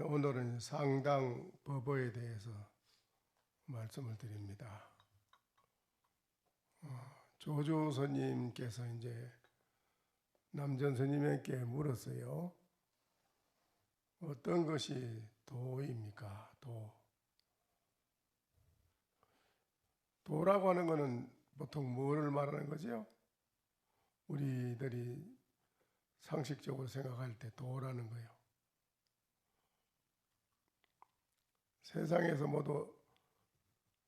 오늘은 상당 법어에 대해서 말씀을 드립니다. 조조 스님께서 이제 남전 스님에게 물었어요. 어떤 것이 도입니까? 도라고 하는 것은 보통 뭐를 말하는 거죠? 우리들이 상식적으로 생각할 때 도라는 거예요. 세상에서 모두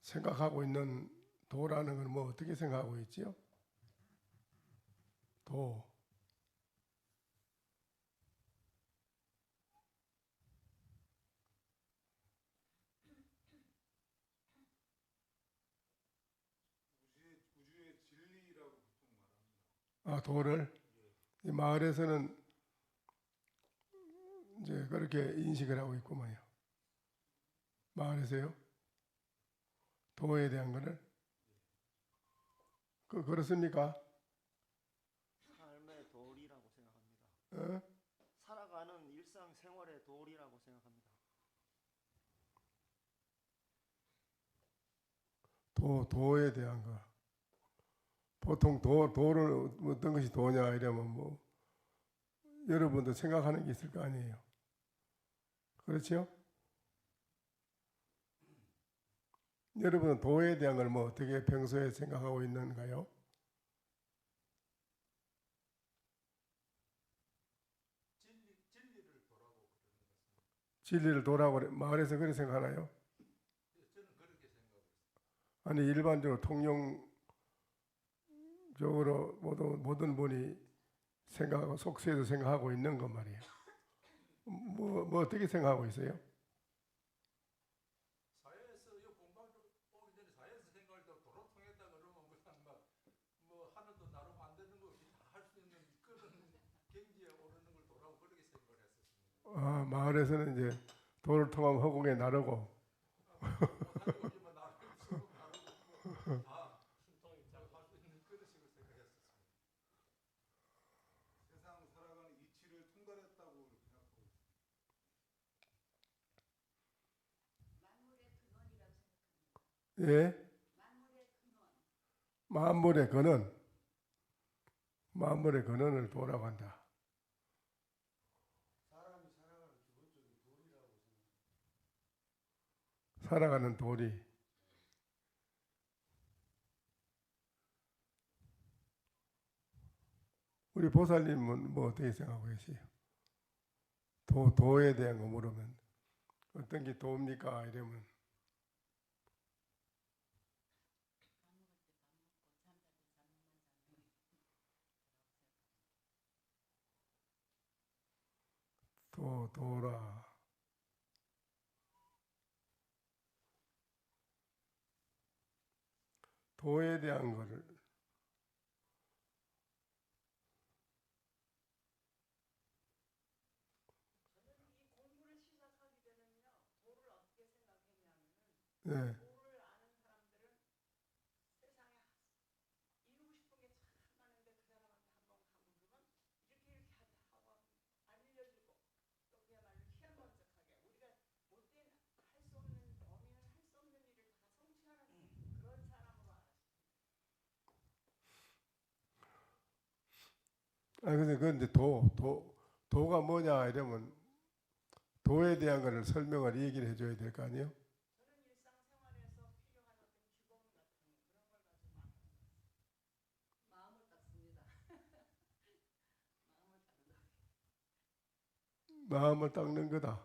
생각하고 있는 도라는 건 뭐 어떻게 생각하고 있지요? 도. 우주의 진리라고 보통 말합니다. 아, 도를? 이 마을에서는 이제 그렇게 인식을 하고 있구만요. 마을에서요? 도에 대한 거를? 그렇습니까? 삶의 도리라고 생각합니다. 어? 살아가는 일상생활의 도리라고 생각합니다. 도에 대한 거. 보통 도를 어떤 것이 도냐 이러면 뭐 여러분도 생각하는 게 있을 거 아니에요. 그렇죠? 여러분은 도에 대한 걸 뭐 어떻게 평소에 생각하고 있는가요? 진리를 도라고 그러는 것입니다. 진리를 도라고 마을에서 그렇게 생각하나요? 저는 그렇게 생각을 했습니다. 아니 일반적으로 통용적으로 모든 분이 생각하고 속세에서 생각하고 있는 것 말이에요. 뭐 어떻게 생각하고 있어요? 사회에서 이 공부하기 전에 사회에서 생각할 때 도로 통했다 그러면 그냥 뭐 하늘도 나르면 안 되는 거 없이 다 할 수 있는 그런 경지에 오르는 걸 도라고 그렇게 생각을 했었습니다. 아, 마을에서는 이제 도를 통하면 허공에 나르고 못하는 거 없지만 나르고 수고 나르고 다 순통이 할 수 있는 그런 식으로 생각했었습니다. 세상 살아가는 이치를 통달했다고 생각하고 있습니다. 예? 만물의 근원을 도라고 한다. 사람이 살아가는 기본적인 도리라고 생각합니다. 살아가는 도리. 우리 보살님은 뭐 어떻게 생각하고 계세요? 도에 대한 거 물으면 어떤 게 도입니까? 이러면 도라. 도에 대한 거를 저는 이 공부를 시작하기 전에는요, 도를 어떻게 생각했냐면은, 네. 도를 아는 사람들은 세상에 이루고 싶은 게 참 많은데 그 사람한테 한번 가물으면 이렇게 하고 알려주고 또 그야말로 희한번쩍하게 우리가 못된 할 수 없는 범인은 할 수 없는 일을 다 성취하는 그런 사람으로 알았습니다. 근데 도가 뭐냐 이러면 도에 대한 거를 설명을 얘기를 해줘야 될 거 아니에요? 저는 일상생활에서 필요한 어떤 기본 같은 그런 걸 가지고 마음을 닦습니다. 마음을 닦는 거다.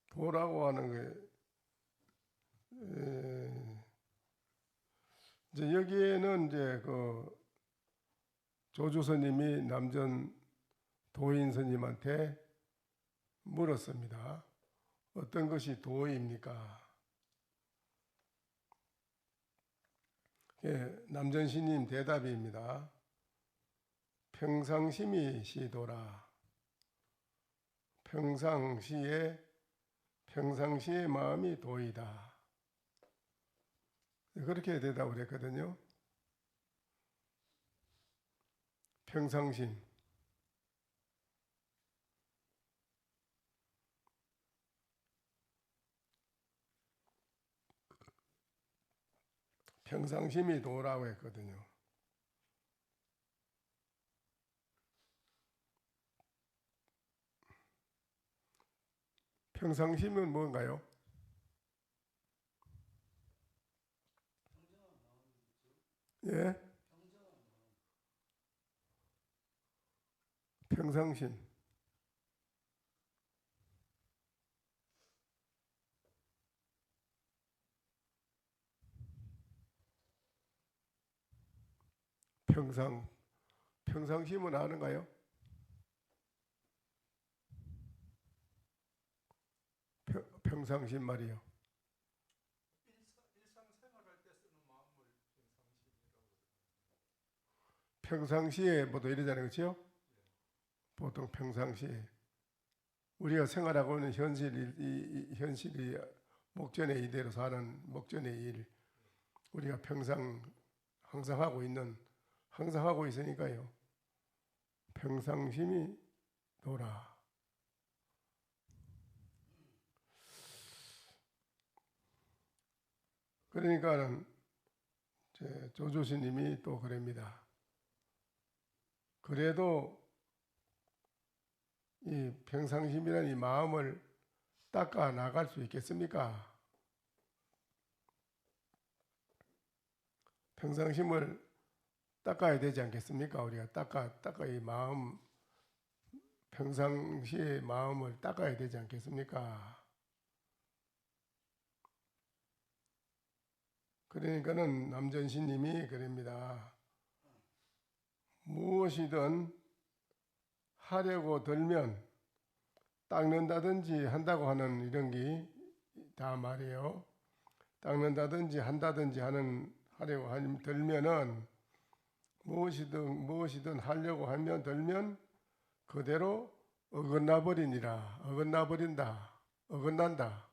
도라고 하는 게 이제 여기에는 이제 그 조주 스님이 남전 도인 스님한테 물었습니다. 어떤 것이 도입니까? 예, 남전 스님 대답입니다. 평상심이 시도라. 평상시의 마음이 도이다. 그렇게 대답을 했거든요. 평상심. 평상심이 도라고 했거든요. 평상심은 뭔가요? 예? 평상심. 평상심은 아는가요? 평상심 말이요. 일상생활할 때 쓰는 마음을 평상심이라고. 평상시에 보통 이러잖아요. 그렇죠? 보통 평상시에 우리가 생활하고 있는 현실이 목전의 이대로 사는 목전의 일, 우리가 항상 하고 있으니까요. 평상심이 도라. 그러니까는 조조스님이 또 그럽니다. 그래도 이 평상심이라는 이 마음을 닦아 나갈 수 있겠습니까? 평상심을 닦아야 되지 않겠습니까? 우리가 닦아 이 마음, 평상시의 마음을 닦아야 되지 않겠습니까? 그러니까는 남전신님이 그럽니다. 무엇이든 하려고 들면 닦는다든지 한다고 하는 이런 게 다 말이에요. 닦는다든지 한다든지 하려고 들면은 무엇이든 하려고 하면 들면 그대로 어긋난다.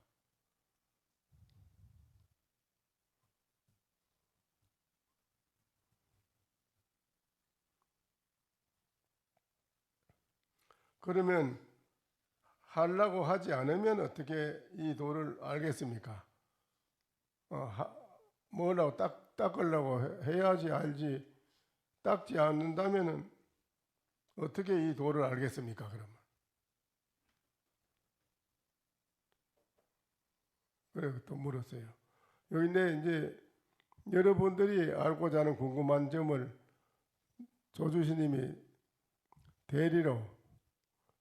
그러면 하려고 하지 않으면 어떻게 이 도를 알겠습니까? 뭐라고 닦으려고 해야지 알지. 닦지 않는다면은 어떻게 이 도를 알겠습니까? 그러면. 그래 또 물었어요. 여기인데 이제 여러분들이 알고자 하는 궁금한 점을 조주시님이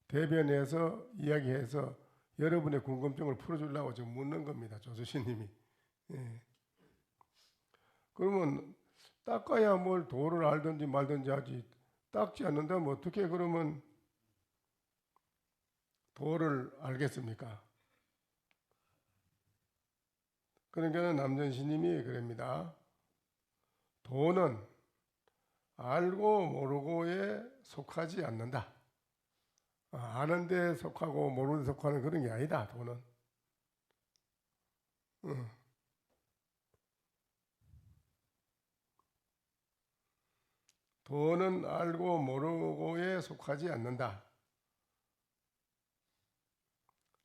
대변해서 이야기해서 여러분의 궁금증을 풀어주려고 지금 묻는 겁니다. 조주시님이. 예. 그러면 닦아야 뭘 도를 알든지 말든지 하지. 닦지 않는다면 어떻게 그러면 도를 알겠습니까? 그러니까 남전시님이 그럽니다. 도는 알고 모르고에 속하지 않는다. 아는 데 속하고 모르는 데 속하는 그런 게 아니다. 도는. 도는 알고 모르고에 속하지 않는다.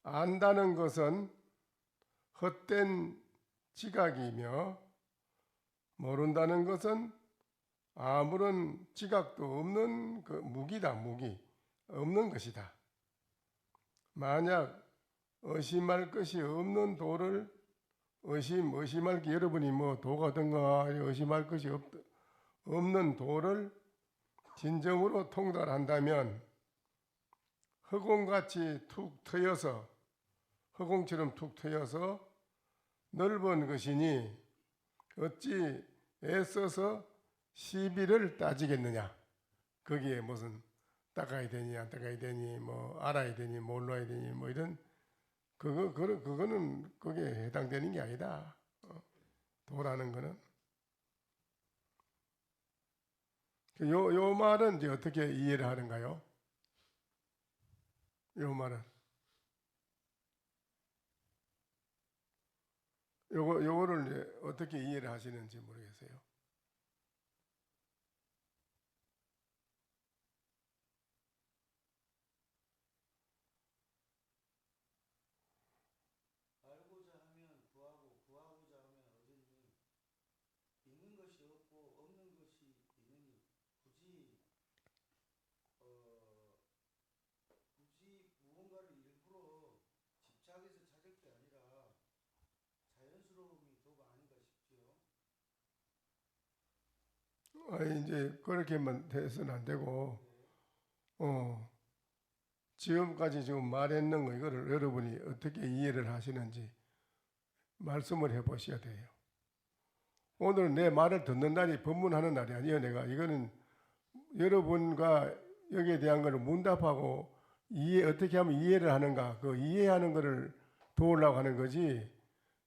안다는 것은 헛된 지각이며 모른다는 것은 아무런 지각도 없는 그 무기다. 무기. 없는 것이다. 만약 의심할 것이 없는 도를 의심할 게 여러분이 뭐 도가 든가 의심할 것이 없는 도를 진정으로 통달한다면 허공처럼 툭 트여서 넓은 것이니 어찌 애써서 시비를 따지겠느냐. 거기에 무슨 닦아야 되니 안 닦아야 되니 뭐 알아야 되니 몰라야 되니 뭐 이런 그거는 거기에 해당되는 게 아니다. 도라는 거는. 요 말은 이제 어떻게 이해를 하는가요? 요 말은 요거를 이제 어떻게 이해를 하시는지 모르겠어요. 알고자 하면 구하고 구하고자 하면 얻으니 있는 것이 없고 없는 것이 있느니 굳이 굳이 무언가를 일부러 집착해서 찾을 게 아니라 자연스러움이 도가 아닌가 싶지요. 아니 이제 그렇게만 돼서는 안 되고 지금까지 지금 말했는 거 이거를 여러분이 어떻게 이해를 하시는지 말씀을 해보셔야 돼요. 오늘 내 말을 듣는 날이 법문하는 날이 아니에요. 내가 이거는 여러분과 여기에 대한 걸 문답하고 어떻게 하면 이해를 하는가 그 이해하는 거를 도우려고 하는 거지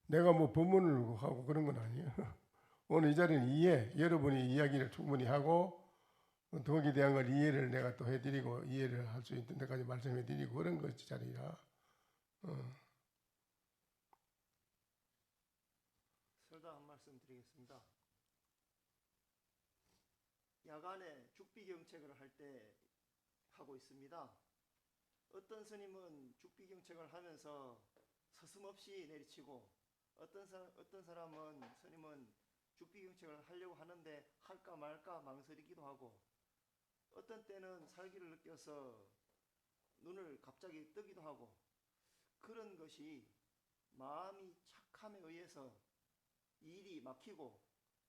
내가 뭐 법문을 하고 그런 건 아니에요. 오늘 이 자리는 여러분이 이야기를 충분히 하고 거기에 대한 걸 이해를 내가 또 해드리고 이해를 할 수 있는 데까지 말씀해드리고 그런 것이 자리라. 설다 한 말씀 드리겠습니다. 야간에 죽비경책을 할 때 하고 있습니다. 어떤 스님은 죽비경책을 하면서 서슴없이 내리치고 어떤 사람은 스님은 죽비경책을 하려고 하는데 할까 말까 망설이기도 하고 어떤 때는 살기를 느껴서 눈을 갑자기 뜨기도 하고 그런 것이 마음이 착함에 의해서 일이 막히고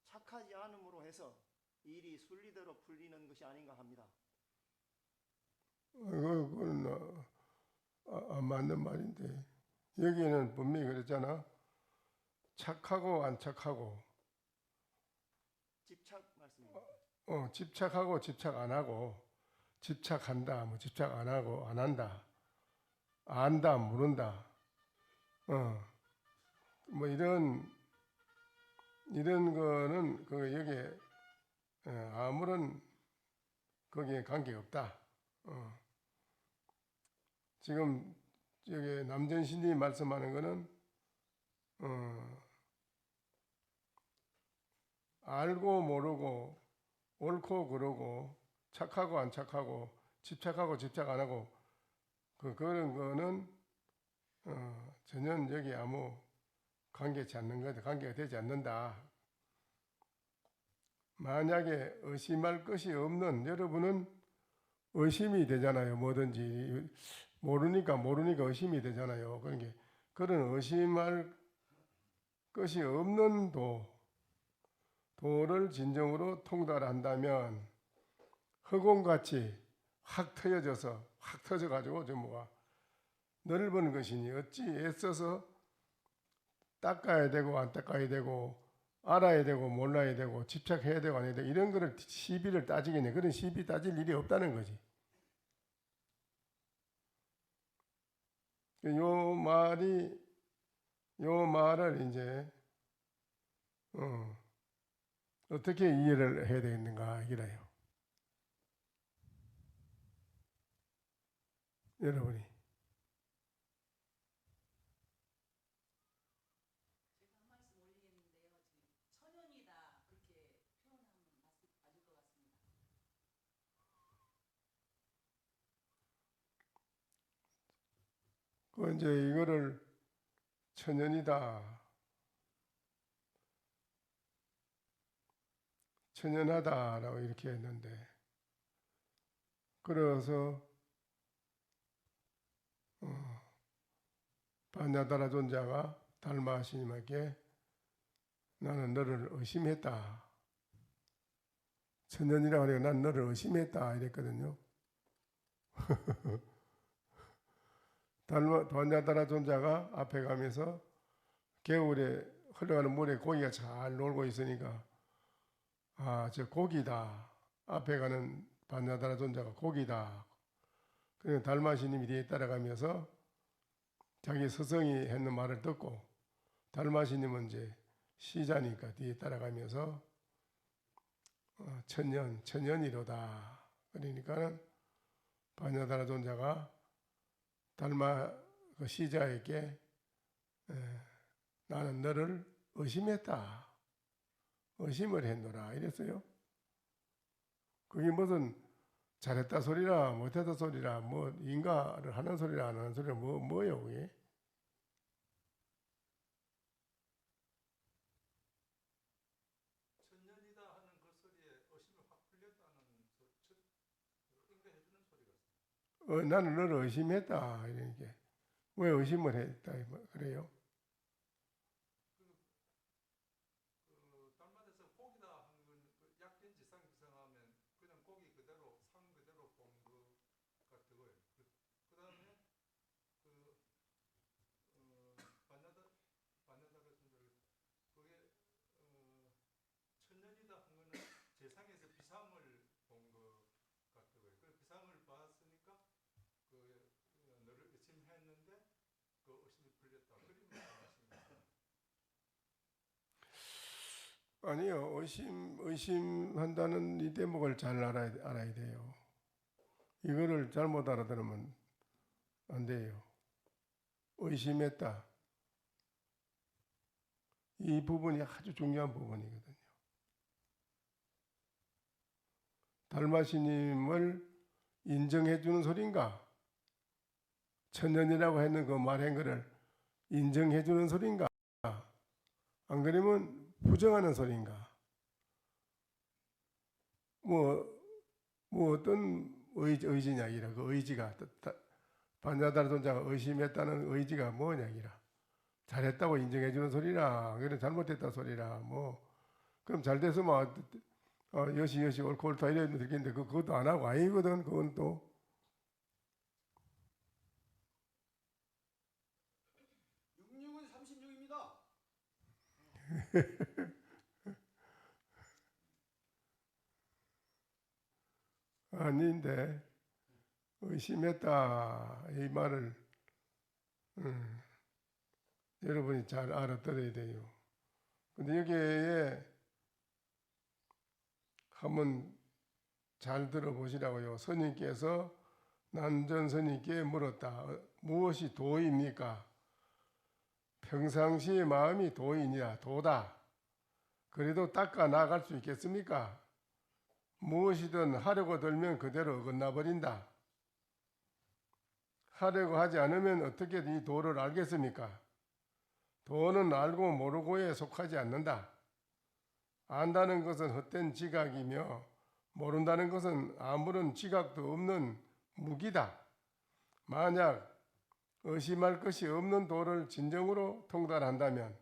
착하지 않음으로 해서 일이 순리대로 풀리는 것이 아닌가 합니다. 그건 안 맞는 말인데 여기는 분명히 그랬잖아. 착하고 안 착하고 집착 말씀입니다. 집착하고 집착 안 하고 집착한다 뭐 집착 안 하고 안 한다 안다 모른다 뭐 이런 거는 그 여기에 아무런 거기에 관계가 없다. 지금 여기 남전신이 말씀하는 거는 알고 모르고 옳고 그르고 착하고 안 착하고 집착하고 집착 안 하고 그런 거는 전혀 여기 아무 관계치 않는 거다. 관계가 되지 않는다. 만약에 의심할 것이 없는 여러분은 의심이 되잖아요. 뭐든지 모르니까 의심이 되잖아요. 그러니까 그런 의심할 것이 없는 도를 진정으로 통달한다면 흑원같이 확 터져가지고 전부가 넓은 것이니 어찌 애써서 닦아야 되고 안 닦아야 되고 알아야 되고 몰라야 되고 집착해야 되고 안 해야 되고 이런 거를 시비를 따지겠냐. 그런 시비 따질 일이 없다는 거지. 요 말을 이제 어떻게 이해를 해야 되겠는가 이래요. 여러분이 제가 한 말씀 올리겠는데요. 지금 천연이다 그렇게 표현하면 맞을 것 같습니다. 그 이제 이거를 천연하다라고 이렇게 했는데 그래서 반야다라 존자가 달마 스님에게 나는 너를 의심했다. 천연이라고 하니까 난 너를 의심했다 이랬거든요. 반야다라 존자가 앞에 가면서 겨울에 흘러가는 물에 고기가 잘 놀고 있으니까 저 고기다. 앞에 가는 반야다라 존자가 고기다. 그래서 달마 스님이 뒤에 따라가면서 자기 스승이 했는 말을 듣고 달마 스님은 이제 시자니까 뒤에 따라가면서 천년이로다. 그러니까는 반야다라 존자가 달마 그 시자에게 나는 너를 의심했다. 의심을 했노라 이랬어요. 그게 무슨 잘했다 소리라 못했다 소리라 뭐 인가를 하는 소리라 안 하는 소리라 뭐예요 그게? 천년이다 하는 그 소리에 의심이 확 풀렸다는 인가해 주는 소리가 있어요. 나는 너를 의심했다 이렇게. 왜 의심을 했다 그래요? 달마에서 고기다 하는 건 약된 지상하면 그냥 고기 그대로 상 그대로 본 거 같고요. 그다음에 반야다 같은 그게 천년이다 한 거는 재상에서 비상을 본 거 같고요. 그 비상을 봤으니까 너를 의심했는데 그 의심이 풀렸다. 그림 말씀하십니다. 아니요. 의심한다는 이 대목을 잘 알아야 돼요. 이거를 잘못 알아들으면 안 돼요. 의심했다. 이 부분이 아주 중요한 부분이거든요. 달마시님을 인정해 주는 소린가? 천년이라고 했는 그 말한 거를 인정해 주는 소린가? 안 그러면 부정하는 소린가? 뭐 어떤 의지냐 이라 그 의지가 반야달 손자가 의심했다는 의지가 뭐냐 이라 잘했다고 인정해 주는 소리라 그래 잘못했다 소리라 뭐 그럼 잘 돼서 뭐 여시 옳고 옳다 이러면 되겠는데 그것도 안 하고 아니거든. 그건 또 66은 36입니다. 아닌데 의심했다 이 말을 여러분이 잘 알아들어야 돼요. 근데 여기에 한번 잘 들어보시라고요. 스님께서 난전 스님께 물었다. 무엇이 도입니까? 평상시에 마음이 도이니라 도다. 그래도 닦아 나갈 수 있겠습니까? 무엇이든 하려고 들면 그대로 어긋나 버린다. 하려고 하지 않으면 어떻게 이 도를 알겠습니까? 도는 알고 모르고에 속하지 않는다. 안다는 것은 헛된 지각이며 모른다는 것은 아무런 지각도 없는 무기다. 만약 의심할 것이 없는 도를 진정으로 통달한다면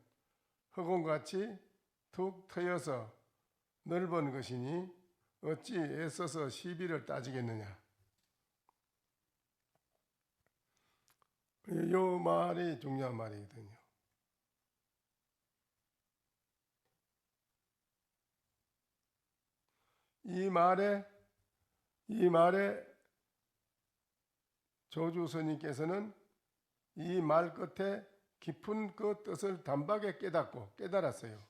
흑원같이 툭 트여서 넓은 것이니 어찌 애써서 시비를 따지겠느냐. 이 말이 중요한 말이거든요. 이 말에 조주 스님께서는 이 말 끝에 깊은 그 뜻을 단박에 깨달았어요.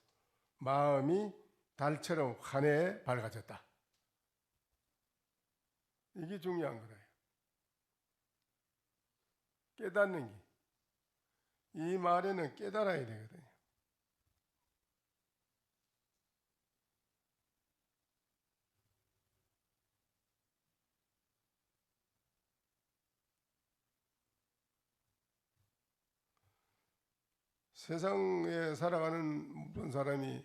마음이 달처럼 환해에 밝아졌다. 이게 중요한 거예요. 깨닫는 게. 이 말에는 깨달아야 되거든요. 세상에 살아가는 모든 사람이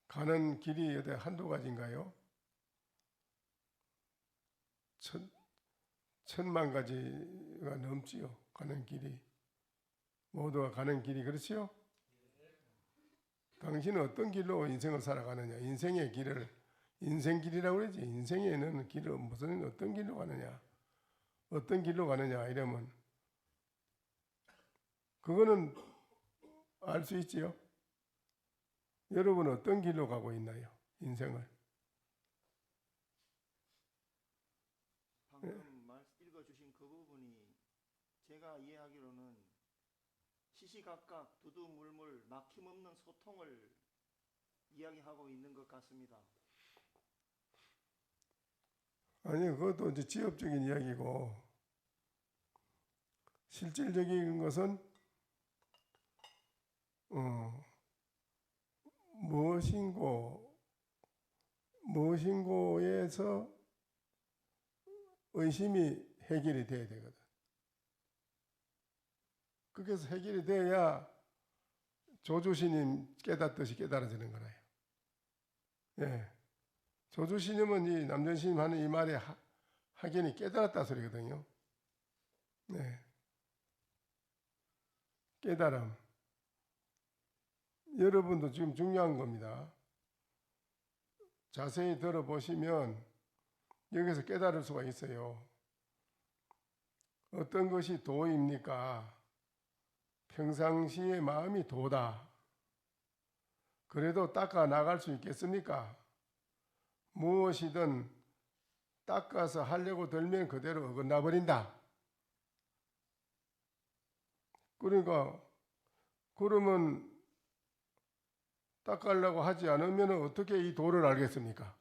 가는 길이 여태 한두 가지인가요? 천만 가지가 넘지요. 가는 길이. 모두가 가는 길이 그렇지요? 당신은 어떤 길로 인생을 살아가느냐? 인생의 길을 인생길이라고 그러지. 인생에는 길을 무슨 어떤 길로 가느냐? 어떤 길로 가느냐 이러면 그거는 알 수 있지요. 여러분 어떤 길로 가고 있나요? 인생을. 방금 읽어주신 그 부분이 제가 이해하기로는 시시각각 두두물물 막힘없는 소통을 이야기하고 있는 것 같습니다. 아니 그것도 이제 지엽적인 이야기고 실질적인 것은 무엇인고에서 의심이 해결이 돼야 되거든. 그래서 해결이 돼야 조주스님 깨닫듯이 깨달아지는 거라요. 예. 조주스님은 이 남전스님 하는 이 말에 확연히 깨달았다 소리거든요. 네. 깨달음. 여러분도 지금 중요한 겁니다. 자세히 들어보시면 여기서 깨달을 수가 있어요. 어떤 것이 도입니까? 평상시에 마음이 도다. 그래도 닦아 나갈 수 있겠습니까? 무엇이든 닦아서 하려고 들면 그대로 어긋나 버린다. 그러니까 그러면 닦으려고 하지 않으면 어떻게 이 도를 알겠습니까?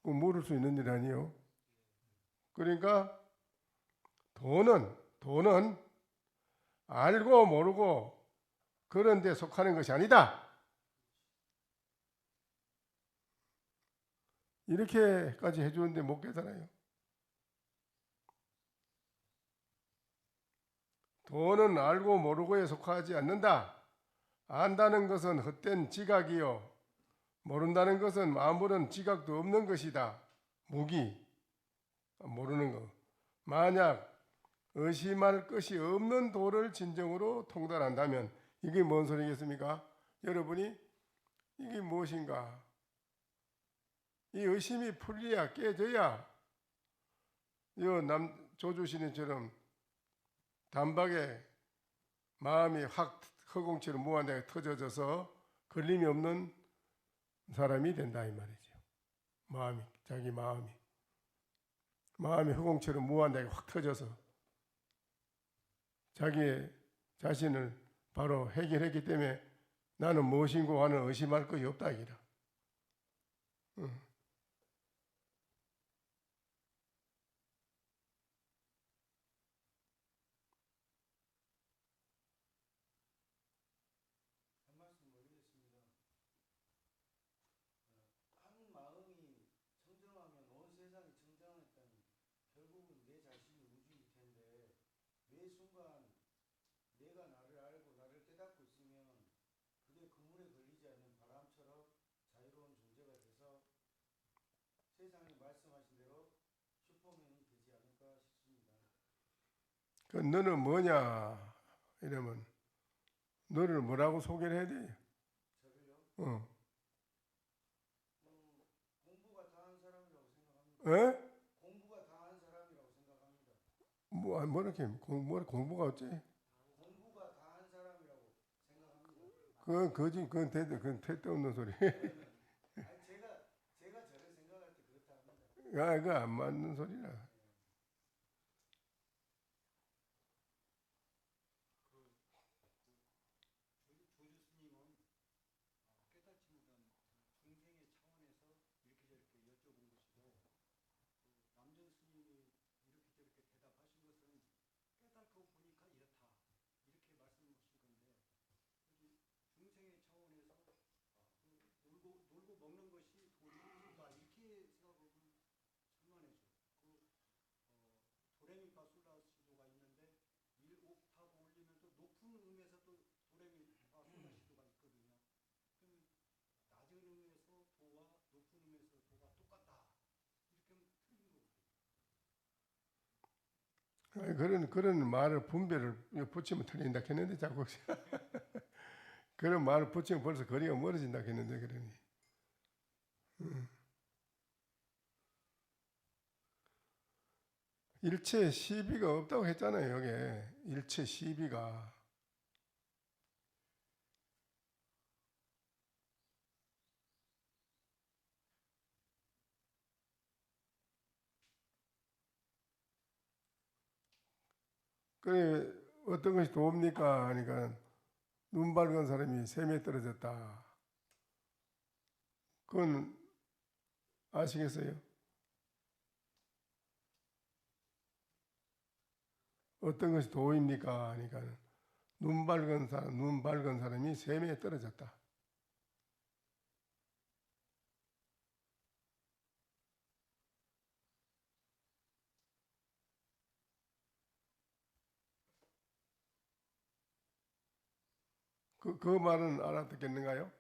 그거 모를 수 있는 일 아니에요. 그러니까 도는 알고 모르고 그런 데 속하는 것이 아니다. 이렇게까지 해주는데 못 깨달아요. 도는 알고 모르고에 속하지 않는다. 안다는 것은 헛된 지각이요. 모른다는 것은 아무런 지각도 없는 것이다. 무기. 모르는 거. 만약 의심할 것이 없는 도를 진정으로 통달한다면 이게 뭔 소리겠습니까? 여러분이 이게 무엇인가? 이 의심이 풀려야 깨져야 조주신님처럼 단박에 마음이 확 허공처럼 무한하게 터져져서 걸림이 없는 사람이 된다 이 말이죠. 자기 마음이 허공처럼 무한하게 확 터져서 자기 자신을 바로 해결했기 때문에 나는 무엇인고 하는 의심할 것이 없다 이기라. 한 말씀 올리겠습니다. 한 마음이 청정하면 온 세상이 청정했다니 결국은 내 자신이 우주일 텐데 매 순간 내가 나를 알고 나를 깨닫고 있으면 그게 그물에 걸리지 않는 바람처럼 자유로운 존재가 돼서 세상에 말씀하신 대로 슈퍼맨이 되지 않을까 싶습니다. 그 너는 뭐냐 이러면 너를 뭐라고 소개를 해야 돼? 저를요? 공부가 다 한 사람이라고 생각합니다. 에? 공부가 다 한 사람이라고 생각합니다. 뭐 이렇게 공부가 어째? 공부가 다 한 사람이라고 생각합니다. 그건 거짓, 그건 택도 없는 소리. 아니, 제가 저를 생각할 때 그렇다 합니다. 야, 이거 안 맞는 소리라. 조주스님은 깨닫지 못한 중생의 차원에서 이렇게 저렇게 여쭤본 것이고 남전 스님이 이렇게 저렇게 대답하신 것은 깨닫고 보니까 이렇다 이렇게 말씀하신 건데 여기 중생의 차원에서 놀고 먹는 것이 도리다 이렇게 생각하면 천만에죠. 도레미파솔라시도가 있는데 1옥타브 올리면 또 높은 음에서 또 도레미파솔라시도가 있거든요. 그럼 낮은 음에서 도와 높은 음에서 도가 똑같다. 이렇게 하면 틀린 거거든요. 그런 말을 분별을 붙이면 틀린다 했는데 자꾸 그런 말을 붙이면 벌써 거리가 멀어진다 했는데 그러니. 일체 시비가 없다고 했잖아요. 여기 일체 시비가. 그래 어떤 것이 도움니까 하니까 눈 밝은 사람이 샘에 떨어졌다. 그건 아시겠어요? 어떤 것이 도입니까? 하니까 눈 밝은 사람이 셈에 떨어졌다. 그 말은 알아듣겠는가요?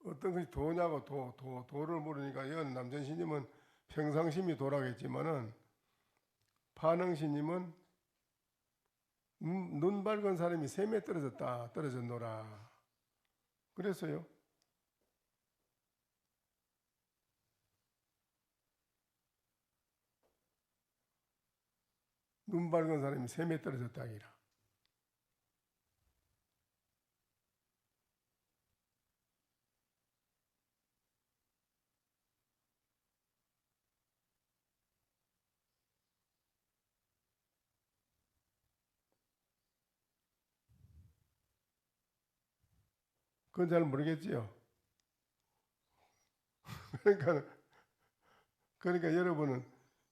어떤 것이 도냐고 도를 물으니까 연 남전신님은 평상심이 도라겠지만은 파능신님은 눈 밝은 사람이 셈에 떨어졌노라. 그랬어요. 눈 밝은 사람이 셈에 떨어졌다 하기라. 그건 잘 모르겠지요. 그러니까 여러분은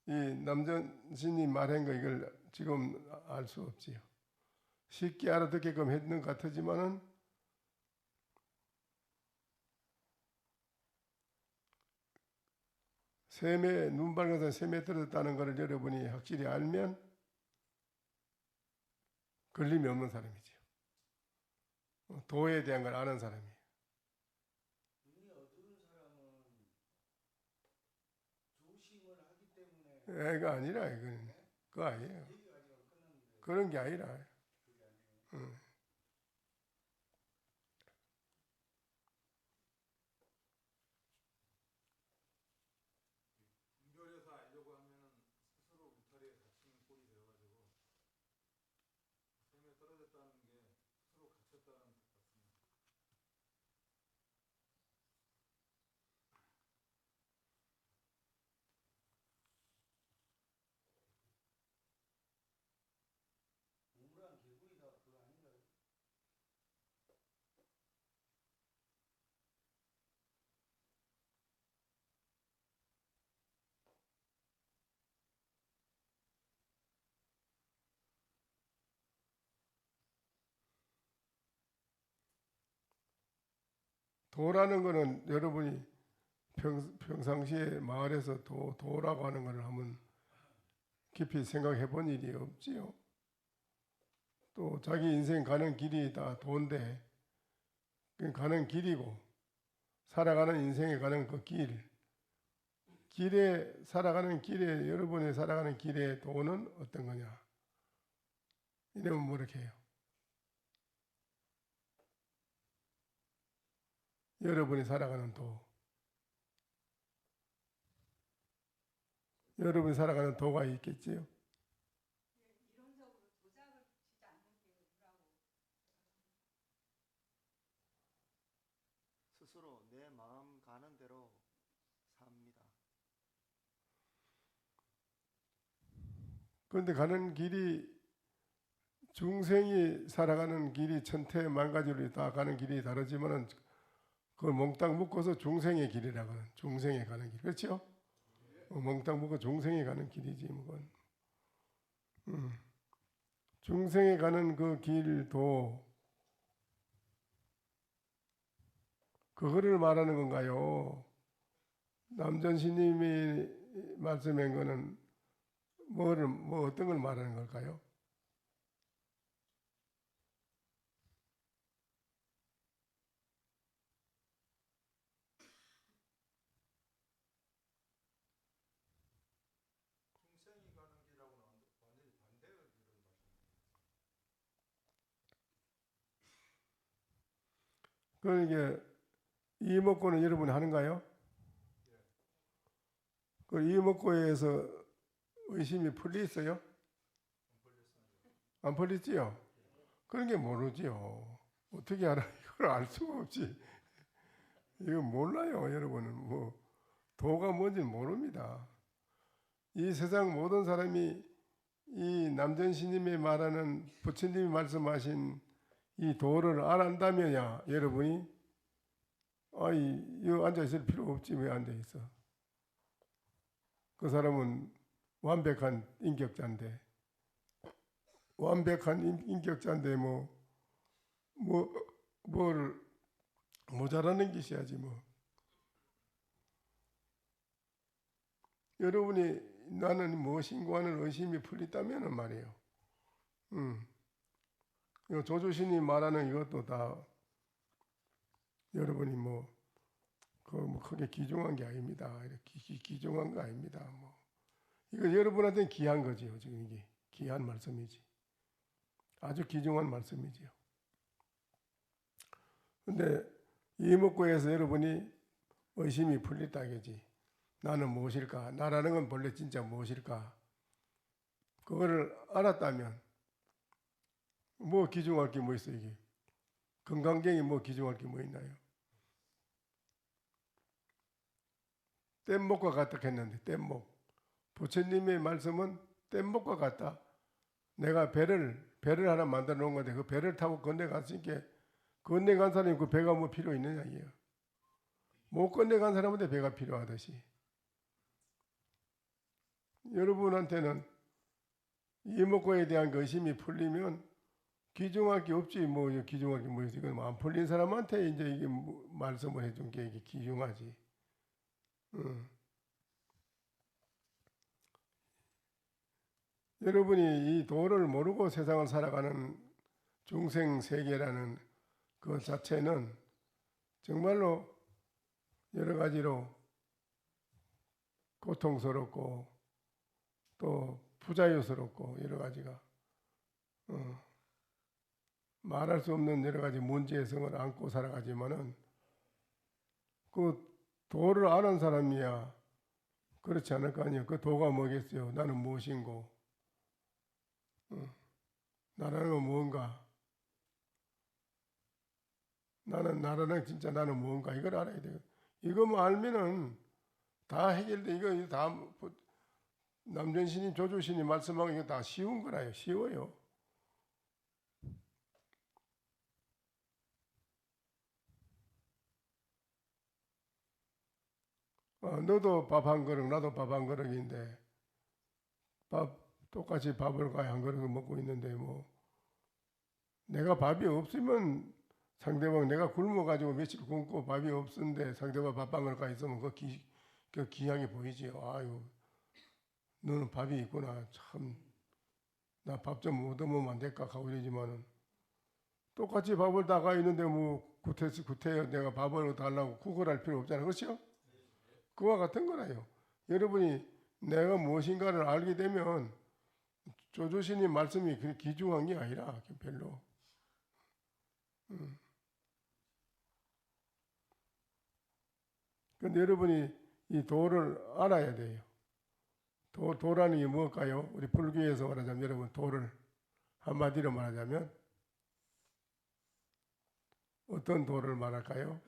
이 남전신이 말한 거 이걸 지금 알 수 없지요. 쉽게 알아듣게끔 했는 것 같지만은 셈에 눈 밝은 사람 셈에 떨어졌다는 것을 여러분이 확실히 알면 걸림이 없는 사람이지요. 도에 대한 걸 아는 사람이에요. 눈이 어두운 사람은 조심을 하기 때문에 애가 아니라 이건 그거 아니에요. 얘기가 아니라 끝났는데 그런 게 아니라. 그게 아니에요. 응. 분별해서 알려고 하면은 스스로 울타리에 갇히는 꼴이 되어가지고 셈에 떨어졌다는 게 스스로 갇혔다는 뜻 같습니다. 우물안 개구리다 그거 아닌가요? 도라는 거는 여러분이 평상시에 마을에서 도라고 하는 것을 한번 깊이 생각해 본 일이 없지요. 또 자기 인생 가는 길이 다 도인데 가는 길이고 살아가는 인생에 가는 그 길에 살아가는 길에 여러분이 살아가는 길의 도는 어떤 거냐? 이러면 뭐 이렇게 해요. 여러분이 살아가는 도. 여러분이 살아가는 도가 있겠지요. 이론적으로 조작을 붙이지 않는 게 뭐라고. 스스로 내 마음 가는 대로 삽니다. 그런데 가는 길이 중생이 살아가는 길이 천태만가지로 다 가는 길이 다르지만은 그걸 몽땅 묶어서 중생의 길이라고 하는 중생에 가는 길. 그렇죠? 몽땅 묶어 중생에 가는 길이지 그건. 중생에 가는 그 길도 그거를 말하는 건가요? 남전스님이 말씀한 거는 뭐 어떤 걸 말하는 걸까요? 중생이 가는 길하고는 완전히 반대의 길을 말씀하십니다. 그러니까 이목구는 여러분이 하는가요? 그 이목구에서 의심이 풀리있어요? 안 풀리지요? 그런 게 모르지요. 어떻게 알아? 이걸 알 수가 없지. 이거 몰라요, 여러분은. 뭐 도가 뭔지는 모릅니다. 이 세상 모든 사람이 이 남전스님이 말하는 부처님이 말씀하신 이 도를 알았다면야 여러분이 여기 앉아 있을 필요 없지. 왜 앉아 있어? 그 사람은 완벽한 인격자인데 뭘 모자라는 것이야지 뭐. 여러분이 나는 무엇인가 하는 의심이 풀린다면 말이에요. 이거 조조신이 말하는 이것도 다 여러분이 뭐 크게 귀중한 게 아닙니다. 이렇게 귀중한 거 아닙니다. 뭐 이거 여러분한테는 귀한 거지요. 지금 이게 귀한 말씀이지. 아주 귀중한 말씀이지요. 근데 이목구에서 여러분이 의심이 풀렸다 이거지. 나는 무엇일까? 나라는 건 본래 진짜 무엇일까? 그거를 알았다면 뭐 귀중할 게 뭐 있어 이게? 건강경이 뭐 귀중할 게 뭐 있나요? 뗏목과 같다 했는데 뗏목. 부처님의 말씀은 뗏목과 같다. 내가 배를 하나 만들어 놓은 건데 그 배를 타고 건너갔으니까 건너간 사람이 그 배가 뭐 필요 있느냐 이게요. 못 건너간 사람한테 배가 필요하듯이 여러분한테는 이목구에 대한 그 의심이 풀리면 귀중할 게 없지 뭐 귀중할 게 뭐 있지. 이건 안 풀린 사람한테 이제 이게 말씀을 해준 게 이게 귀중하지. 여러분이 이 도를 모르고 세상을 살아가는 중생 세계라는 그 자체는 정말로 여러 가지로 고통스럽고 또 부자유스럽고 여러 가지가 말할 수 없는 여러 가지 문제성을 안고 살아가지만은 그 도를 아는 사람이야 그렇지 않을 거 아니에요. 그 도가 뭐겠어요? 나는 무엇인고? 나라는 건 무언가? 나라는 진짜 나는 무언가? 이걸 알아야 돼요. 이거만 알면은 다 해결돼. 이거 다 남전신이 조조신이 말씀하고 이거 다 쉬운 거라요. 쉬워요. 너도 밥 한 그릇, 나도 밥 한 그릇인데 똑같이 밥을 한 그릇 먹고 있는데 뭐 내가 밥이 없으면 상대방 내가 굶어가지고 며칠 굶고 밥이 없는데 상대방 밥 한 그릇 있으면 그 귀하게 보이지요. 아유, 너는 밥이 있구나. 참, 나 밥 좀 얻어먹으면 안 될까 하고 이러지만은 똑같이 밥을 다 가 있는데 뭐 구태 내가 밥을 달라고 구걸할 필요 없잖아요. 그렇죠? 그와 같은 거라요. 여러분이 내가 무엇인가를 알게 되면 조조신이 말씀이 그렇게 귀중한 게 아니라 별로. 근데 여러분이 이 도를 알아야 돼요. 도라는 게 무엇일까요? 우리 불교에서 말하자면 여러분 도를 한마디로 말하자면 어떤 도를 말할까요?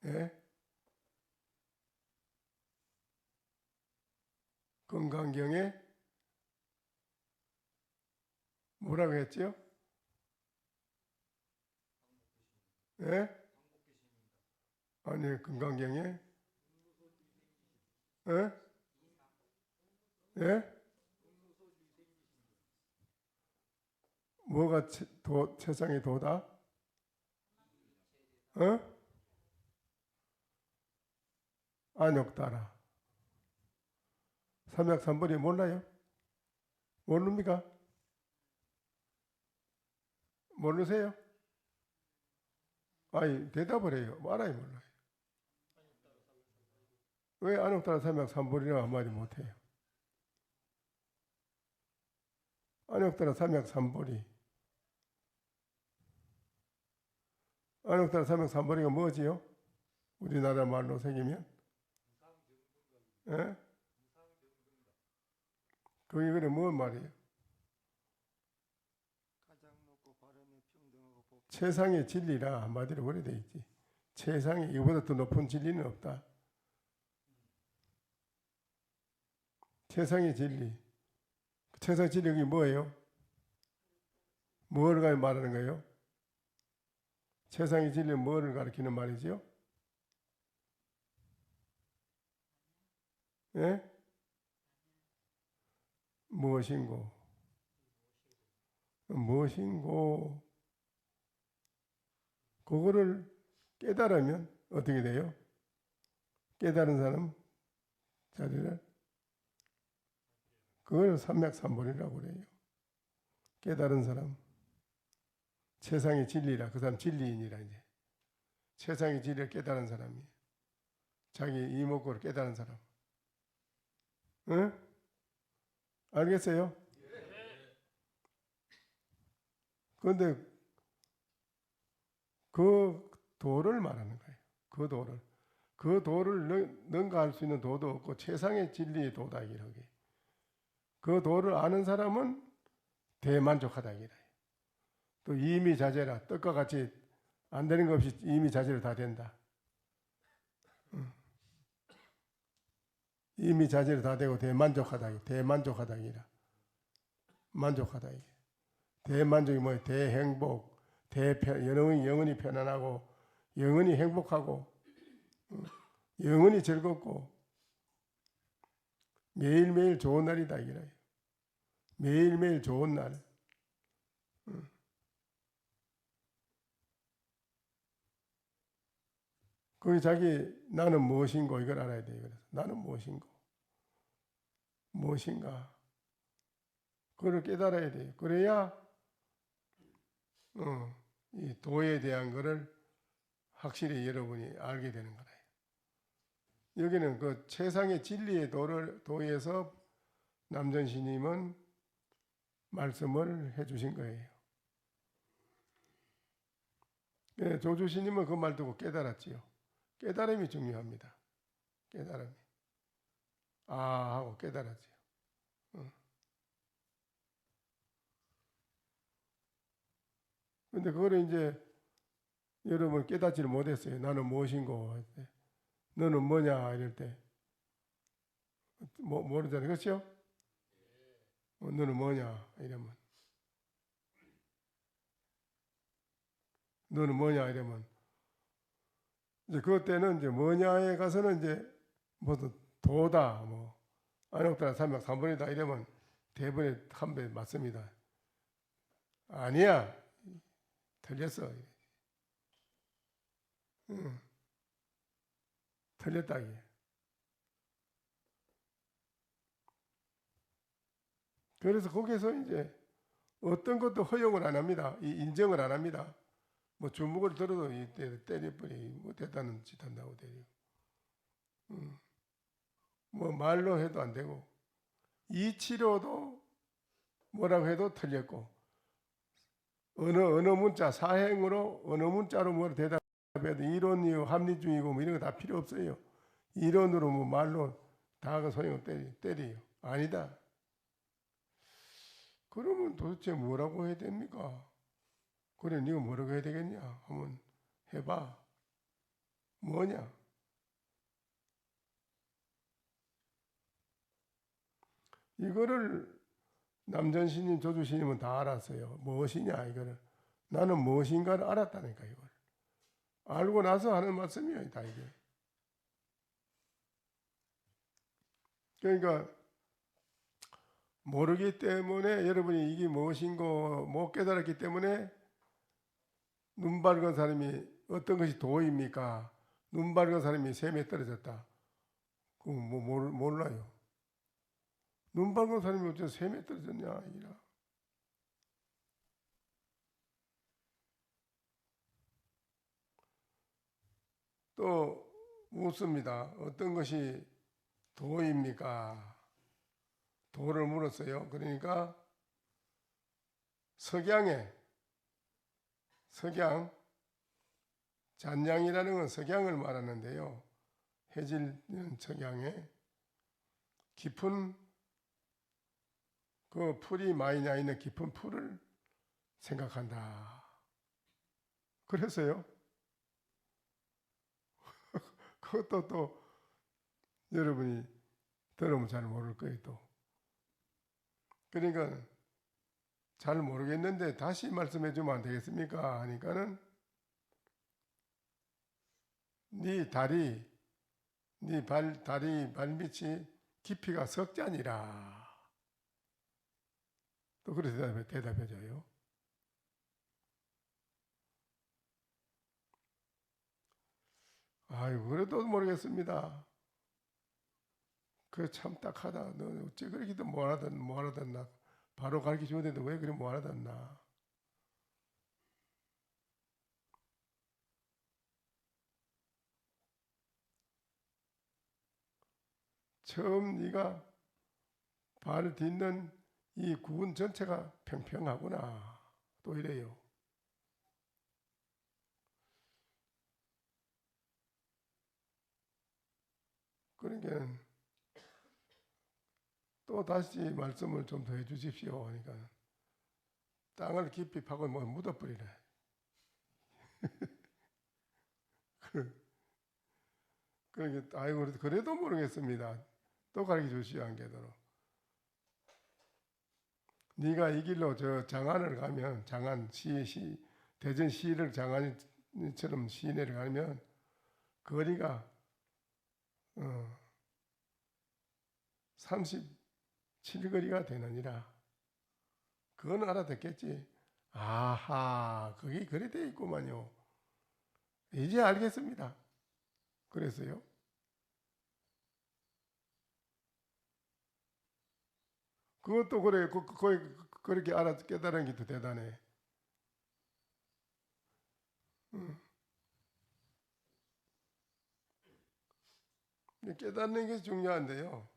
예? 건강경에 뭐라고 했죠? 예? 아니 건강경에 예? 예? 뭐가 세상의 도다? 어? 안욕따라. 삼약삼벌이 몰라요? 모릅니까? 모르세요? 아니 대답을 해요. 알아요 몰라요? 왜 안욕따라 삼약삼벌이라고 한마디 못해요? 안욕따라 삼약삼벌이 안욕따라 삼약삼벌이가 뭐지요? 우리나라 말로 새기면 예? 그게 그래 뭔 말이에요? 가장 높고 바람에 평등하고 복. 최상의 진리라 한마디로 그래 돼 있지. 최상의 이보다 더 높은 진리는 없다. 최상의 진리. 최상의 진리가 뭐예요? 뭘 말하는 거예요? 세상의 진리는 뭐를 가리키는 말이지요? 예? 무엇인고? 무엇인고? 그거를 깨달으면 어떻게 돼요? 깨달은 사람 자리를 그걸 삼맥삼본이라고 그래요. 깨달은 사람 세상의 진리라 그 사람 진리인이라 이제 세상의 진리를 깨달은 사람이 자기 이목구를 깨달은 사람. 응? 알겠어요? 그런데 그 도를 말하는 거예요. 그 도를 능가할 수 있는 도도 없고 최상의 진리의 도다 이렇게. 그 도를 아는 사람은 대만족하다 이래. 또 이미자재라 떡과 같이 안 되는 것 없이 이미자재로 다 된다. 이미자재로 다 되고 대만족하다 이라. 만족하다 이게. 대만족이 뭐예요? 대행복, 영원히 편안하고 영원히 행복하고 영원히 즐겁고 매일매일 좋은 날이다 이라. 매일매일 좋은 날. 거기 자기 나는 무엇인고 이걸 알아야 돼요. 그래서 나는 무엇인가 그걸 깨달아야 돼요. 그래야 이 도에 대한 것을 확실히 여러분이 알게 되는 거예요. 여기는 그 최상의 진리의 도에서 남전 스님은 말씀을 해주신 거예요. 예, 조주 스님은 그 말 듣고 깨달았지요. 깨달음이 중요합니다. 깨달음이. 아 하고 깨달았지요. 근데 그거를 이제 여러분 깨닫지를 못했어요. 나는 무엇인고 할 때. 너는 뭐냐 이럴 때 모르잖아요. 그렇죠? 너는 뭐냐 이러면 너는 뭐냐 이러면 이제 그때는 이제 뭐냐에 가서는 이제 무슨 도다 뭐 안옥다라 삼맥삼본이다 이러면 대번에 한 배 맞습니다. 아니야 틀렸어. 틀렸다 이게. 그래서 거기서 이제 어떤 것도 허용을 안 합니다. 인정을 안 합니다. 뭐 주먹을 들어도 때려버리 뭐 대단한 짓 한다고 때려. 뭐 말로 해도 안 되고 이 치료도 뭐라고 해도 틀렸고 어느 문자 사행으로 어느 문자로 뭐 대답해도 이론이고 합리주의고 뭐 이런 거 다 필요 없어요. 이론으로 뭐 말로 다 그 소용 때려요. 아니다. 그러면 도대체 뭐라고 해야 됩니까? 그래, 네가 뭐라고 해야 되겠냐? 한번 해봐. 뭐냐? 이거를 남전스님, 조주스님은 다 알았어요. 무엇이냐 이거를. 나는 무엇인가를 알았다니까 이걸. 알고 나서 하는 말씀이에요. 다 이게. 그러니까 모르기 때문에 여러분이 이게 무엇인고 못 깨달았기 때문에 눈 밝은 사람이 어떤 것이 도입니까? 눈 밝은 사람이 샘에 떨어졌다. 그거 뭐 몰라요. 눈 밝은 사람이 어째 샘에 떨어졌냐 이라. 또 묻습니다. 어떤 것이 도입니까? 도를 물었어요. 그러니까 석양 잔량이라는 건 석양을 말하는데요. 해질녘 석양에 깊은 그 풀이 많이 나 있는 깊은 풀을 생각한다. 그래서요. 그것도 또 여러분이 들으면 잘 모를 거예요. 또. 그러니까 잘 모르겠는데 다시 말씀해 주면 안 되겠습니까? 하니까는 네 다리 발밑이 깊이가 석잔이라. 또 그렇게 대답해줘요. 아이고, 그래도 모르겠습니다. 그 참 딱하다. 너 어째 그렇게도 뭐하러듣나. 바로 가르쳐 줘야 되는데 왜 그래 뭐하러듣나. 처음 네가 발 딛는 이 구분 전체가 평평하구나. 또 이래요. 그러니까 또 다시 말씀을 좀 더 해주십시오. 그러니까 땅을 깊이 파고 뭐 묻어버리래. 그러니까 아이고 그래도 모르겠습니다. 또 가르쳐 주시오. 안 되도록. 네가 이 길로 저 장안을 가면 장안 대전 시를 장안처럼 시내를 가면 거리가 37거리가 되느니라. 그건 알아듣겠지. 아하, 그게 그래 돼 있구만요. 이제 알겠습니다. 그래서요. 그것도 그래, 그렇게 깨달은 게 더 대단해. 깨닫는 게 중요한데요.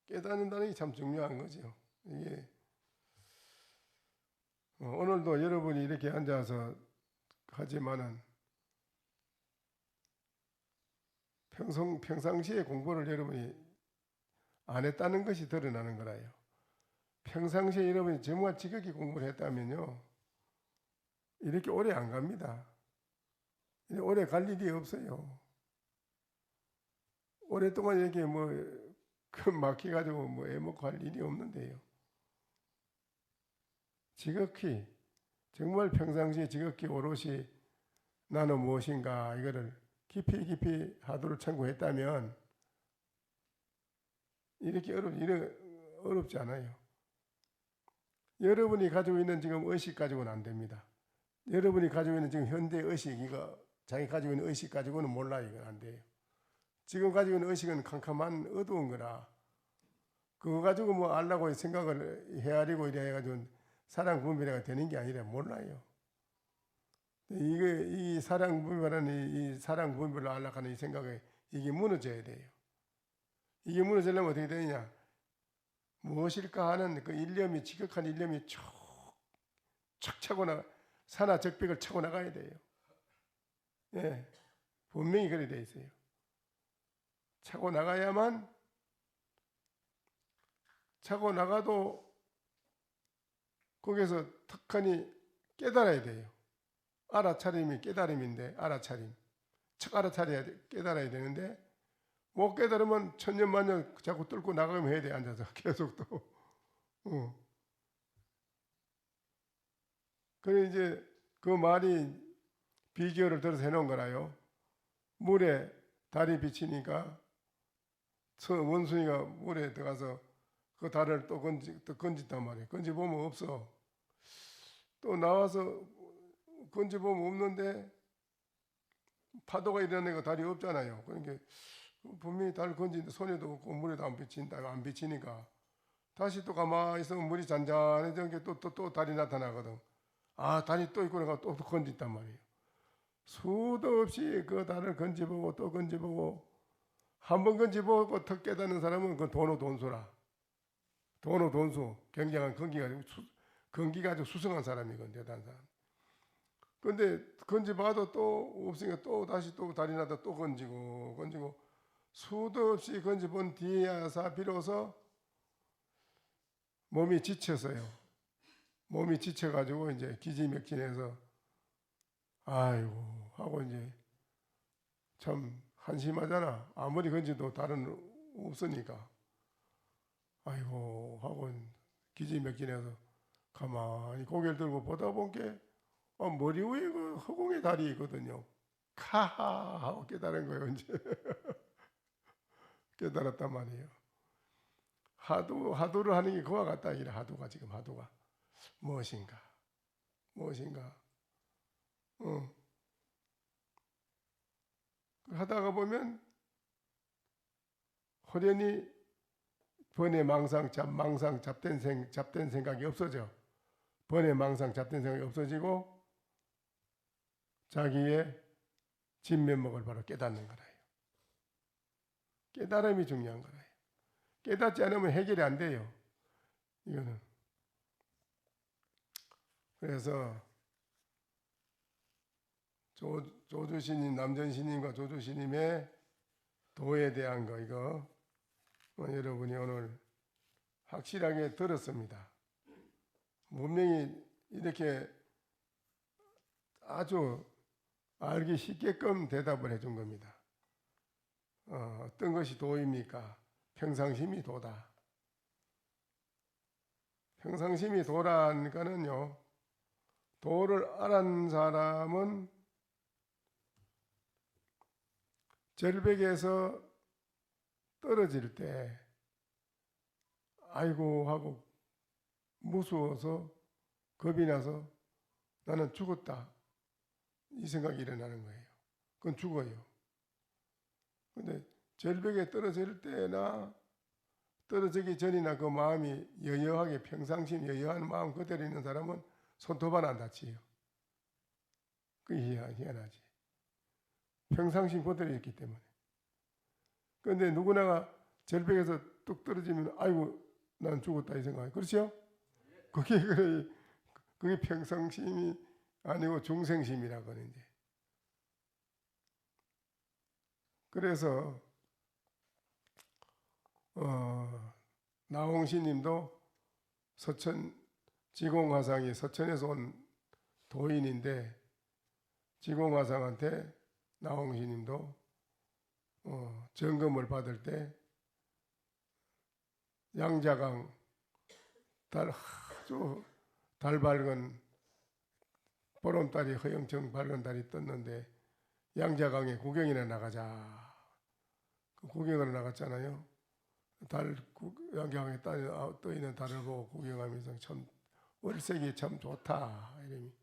깨닫는다는 게 참 중요한 거죠. 이게 오늘도 여러분이 이렇게 앉아서 하지만은 평상시에 공부를 여러분이 안 했다는 것이 드러나는 거라요. 평상시에 여러분이 정말 지극히 공부를 했다면요, 이렇게 오래 안 갑니다. 오래 갈 일이 없어요. 오랫동안 이렇게 막혀가지고 애먹고 할 일이 없는데요. 지극히 정말 평상시에 지극히 오롯이 나는 무엇인가 이거를 깊이 하도를 청구했다면 이렇게 어렵지 않아요. 여러분이 가지고 있는 지금 의식 가지고는 안 됩니다. 여러분이 가지고 있는 지금 현대 의식, 이거 자기 가지고 있는 의식 가지고는 몰라요. 이건 안 돼요. 지금 가지고 있는 의식은 캄캄한 어두운 거라 그거 가지고 뭐 알라고 생각을 헤아리고 이래 해가지고 사랑 분별이 되는 게 아니라 몰라요. 이 사랑 분별하는 이 사랑 분별을 알라고 하는 이 생각에 이게 무너져야 돼요. 이게 무너지려면 어떻게 되느냐? 무엇일까 하는 그 일념이 지극한 일념이 쭉 차고 산하적벽을 차고 나가야 돼요. 예, 분명히 그래 돼 있어요. 차고 나가야만 차고 나가도 거기서 턱하니 깨달아야 돼요. 알아차림이 깨달음인데 알아차림. 척 알아차려야 돼. 깨달아야 되는데 못 깨달으면 천년만년 자꾸 뚫고 나가면 해야 돼. 앉아서 계속 또. 그래 이제 그 말이 비교를 들어서 해놓은 거라요. 물에 달이 비치니까 원숭이가 물에 들어가서 그 달을 또 건진단 말이에요. 건져보면 없어. 또 나와서 건져보면 없는데 파도가 일어나니까 달이 없잖아요. 그러니까 분명히 달 건지는데 손에도 없고 물에도 안 비치니까 다시 또 가만히 있으면 물이 잔잔해진 게 또 달이 나타나거든. 아, 달이 또 있고 내가 또 건진단 말이에요. 수도 없이 그 달을 건져보고 또 건져보고 한 번 건져보고 턱 깨닫는 사람은 그 돈수라. 돈수. 굉장한 건기가 아주 수성한 사람이거든. 대단한 사람. 근데 건져봐도 또 없으니까 또 다시 또 달이 나다 또 건지고 수도 없이 건져본 뒤에야 비로소 몸이 지쳐서요. 몸이 지쳐가지고 이제 기지맥진해서 아이고 하고 이제 참 한심하잖아. 아무리 건져도 달은 없으니까. 아이고 하고 기지맥진해서 가만히 고개를 들고 보다 본 게 머리 위에 그 허공의 달이 있거든요. 카하 하고 깨달은 거예요. 이제 깨달았단 말이에요. 하도를 하는 게 그와 같다. 이래 하도가 지금 하도가 무엇인가 하다가 보면 호련히 번외 망상 잡된 생각이 없어져. 번외 망상 잡된 생각이 없어지고 자기의 진면목을 바로 깨닫는 거라요. 깨달음이 중요한 거라요. 깨닫지 않으면 해결이 안 돼요. 이거는. 그래서 조주신님, 남전신님과 조주신님의 도에 대한 거 이거 여러분이 오늘 확실하게 들었습니다. 분명히 이렇게 아주 알기 쉽게끔 대답을 해준 겁니다. 어떤 것이 도입니까? 평상심이 도다. 평상심이 도라니까는요, 도를 알은 사람은 절벽에서 떨어질 때 아이고 하고 무서워서 겁이 나서 나는 죽었다 이 생각이 일어나는 거예요. 그건 죽어요. 근데 절벽에 떨어질 때나 떨어지기 전이나 그 마음이 여여하게 평상심 여여한 마음 그대로 있는 사람은 손톱 하나 안 다치요. 그게 희한하지. 평상심 그대로 있기 때문에. 그런데 누구나가 절벽에서 뚝 떨어지면 아이고 난 죽었다 이 생각이 그렇죠? 그게 평상심이 아니고 중생심이라고 하는데. 그래서 나홍시님도 지공화상이 서천에서 온 도인인데 지공화상한테 나홍시님도 점검을 받을 때 양자강 아주 달 밝은 보름달이 허영청 밝은 달이 떴는데 양자강에 구경이나 나가자. 그 구경을 나갔잖아요. 양자강에 떠 있는 달을 보고 구경하면서 참 월색이 참 좋다 이름이.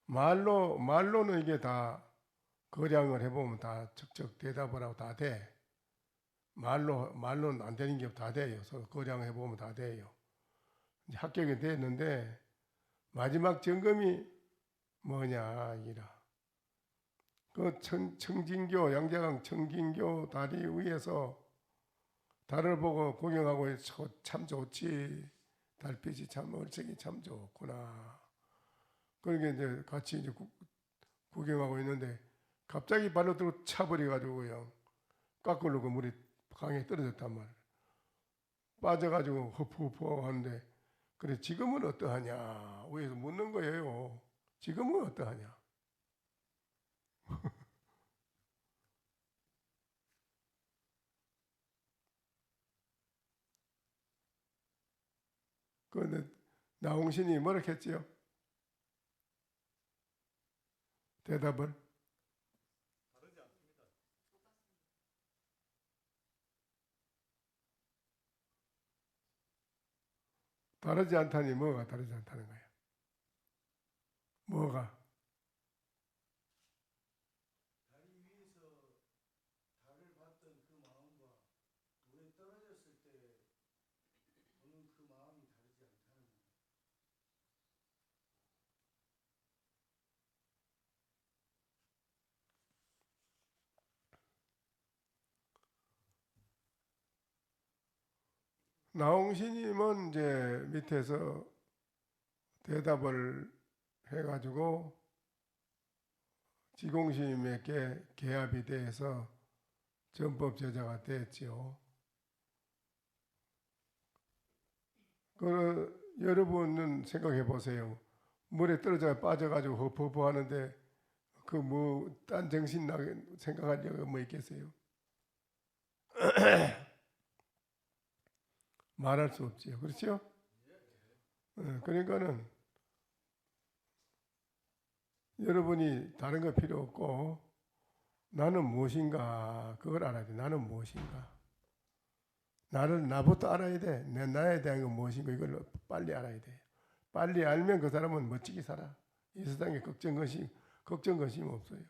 말로는 이게 다 거량을 해보면 다 척척 대답을 하고 다 돼. 말로는 안 되는 게 다 돼요. 거량을 해보면 다 돼요. 이제 합격이 됐는데 마지막 점검이 뭐냐 이라. 그 청진교 양자강 청진교 다리 위에서 달을 보고 구경하고 참 좋지. 달빛이 참 얼색이 참 좋구나. 그러니까 이제 같이 이제 구경하고 있는데 갑자기 발로 들고 차버려가지고요. 깎으려고 물이 강에 떨어졌단 말이에요. 빠져가지고 허푸허푸 하는데 그래 지금은 어떠하냐? 위에서 묻는 거예요. 지금은 어떠하냐? 그런데 나홍신이 뭐라 했지요? 대답을 다르지 않습니다. 다르지 않다니 뭐가 다르지 않다는 거야? 뭐가? 다리 위에서 달을 봤던 그 마음과 물에 떨어졌을 때 보는 그 마음이 다르지 않다는 거예요. 나홍신님은 이제 밑에서 대답을 해가지고 지공스님에게 계합이 돼서 전법 제자가 됐지요. 여러분은 생각해 보세요. 물에 떨어져 빠져가지고 허퍼허퍼 하는데 그 뭐 딴 정신 나게 생각할 여가 뭐 있겠어요? 말할 수 없지요. 그렇죠? 그러니까는 여러분이 다른 거 필요 없고 나는 무엇인가 그걸 알아야 돼. 나는 무엇인가. 나부터 알아야 돼. 나에 대한 건 무엇인가 이걸 빨리 알아야 돼. 빨리 알면 그 사람은 멋지게 살아. 이 세상에 걱정 근심 없어요.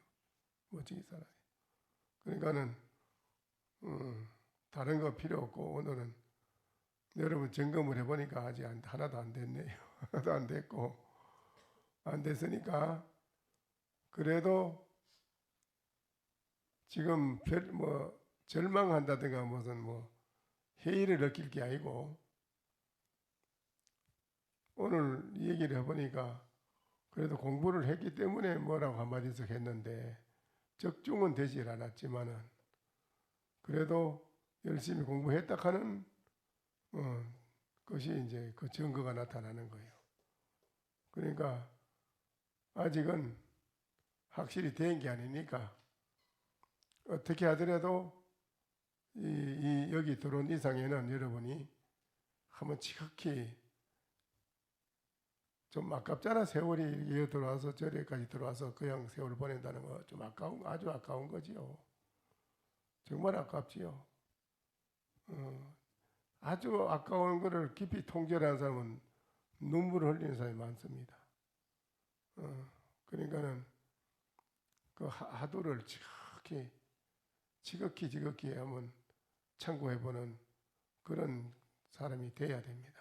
멋지게 살아요. 그러니까는 다른 거 필요 없고 오늘은 여러분 점검을 해보니까 아직 하나도 안 됐네요. 하나도 안 됐고 안 됐으니까 그래도 지금 절망한다든가 무슨 회의를 느낄 게 아니고 오늘 이 얘기를 해보니까 그래도 공부를 했기 때문에 뭐라고 한마디씩 했는데 적중은 되질 않았지만은 그래도 열심히 공부했다 하는 것이 이제 그 증거가 나타나는 거예요. 그러니까 아직은 확실히 된 게 아니니까 어떻게 하더라도 여기 들어온 이상에는 여러분이 한번 지극히 좀 아깝잖아. 세월이 여기 들어와서 저래까지 들어와서 그냥 세월을 보낸다는 거 좀 아주 아까운 거지요. 정말 아깝지요. 아주 아까운 거를 깊이 통제하는 사람은 눈물을 흘리는 사람이 많습니다. 그러니까는 그 하도를 지극히 한번 참고해보는 그런 사람이 돼야 됩니다.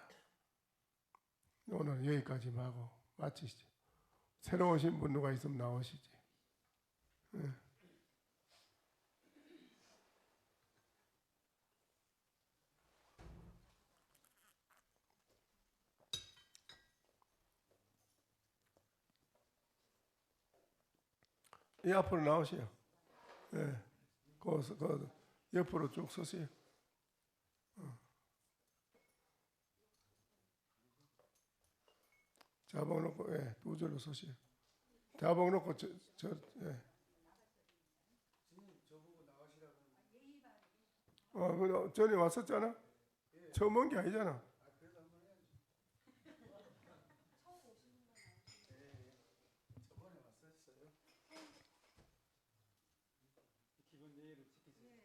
오늘 여기까지 하고 마치시죠. 새로 오신 분 누가 있으면 나오시지. 이 앞으로 나오세요. 예. 그 옆으로 쭉 서세요. 자봉 놓고 두 줄로 서세요. 자봉 놓고 예. 전에 왔었잖아. 처음 온 게 아니잖아. 기본 예의를 지키세요.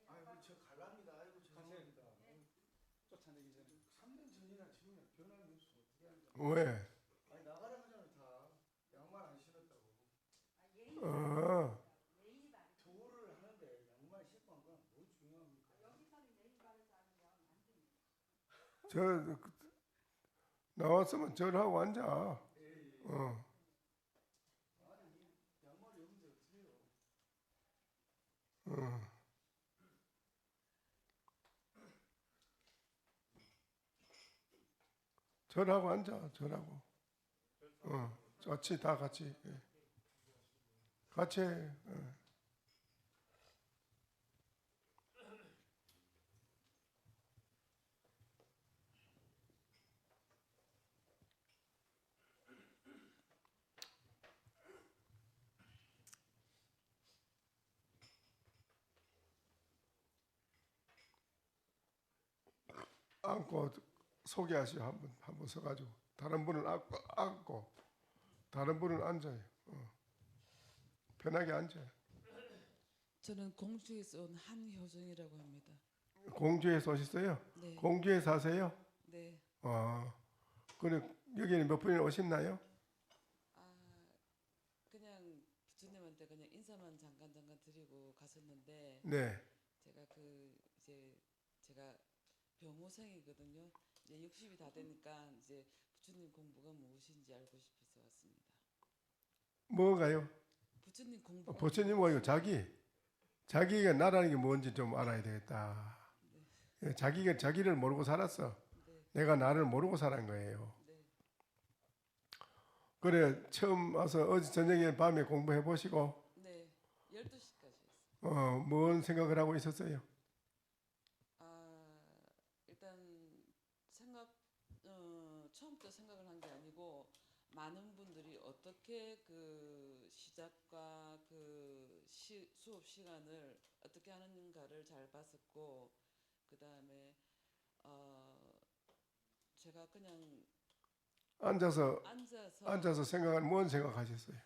아이고 저 갈랍니다. 아이고 죄송합니다. 쫓아내기 전에 3년 전이나 지금이나 변함이 없어. 어떻게 하는 거야? 왜? 아니 나가라 그러잖아 다. 양말 안 신었다고. 도를 하는데 양말 신고 한 건 뭐 중요합니까? 나왔으면 절하고 앉아. 아니 양말이 없는데 어떻게 해요? 절하고 앉아. 절하고. 같이 다 같이. 예. 같이. 안고 소개하시오. 한번 서가지고 다른 분은 안고 다른 분은 앉아요. 편하게 앉아요. 저는 공주에서 온 한효정이라고 합니다. 공주에서 오셨어요? 네. 공주에 사세요? 네. 그래 여기는 몇 분이 오셨나요? 그냥 부처님한테 그냥 인사만 잠깐 드리고 갔었는데 네. 제가 제가 병호생이거든요. 이제 60이 다 되니까 이제 부처님 공부가 무엇인지 알고 싶어서 왔습니다. 뭐가요? 부처님 공부. 부처님 뭐예요? 자기가 나라는 게 뭔지 좀 알아야 되겠다. 네. 자기가 자기를 모르고 살았어. 네. 내가 나를 모르고 살은 거예요. 네. 그래 처음 와서 어제 저녁에 밤에 공부해 보시고. 네. 12시까지 했어요. 뭔 생각을 하고 있었어요? 일단 처음부터 생각을 한 게 아니고 많은 분들이 어떻게 그 시작과 그 수업 시간을 어떻게 하는가를 잘 봤었고, 그 다음에 제가 그냥 앉아서 앉아서 생각하는 뭔 생각하셨어요?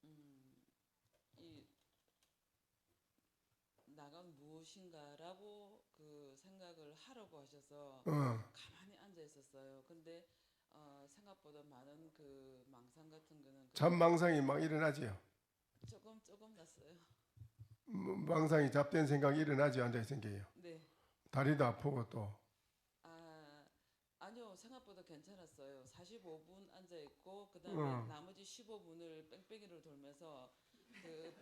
이 나간 무엇인가라고 그 생각을 하라고 하셔서 가만히 앉아 있었어요. 근데 생각보다 많은 그 망상 같은 거는 잡망상이 막 일어나지요. 조금 났어요. 망상이 잡된 생각이 일어나지 앉아 있은 게요. 네. 다리도 아프고 또 아니요, 생각보다 괜찮았어요. 45분 앉아 있고 그다음에 나머지 15분을 뺑뺑이를 돌면서 그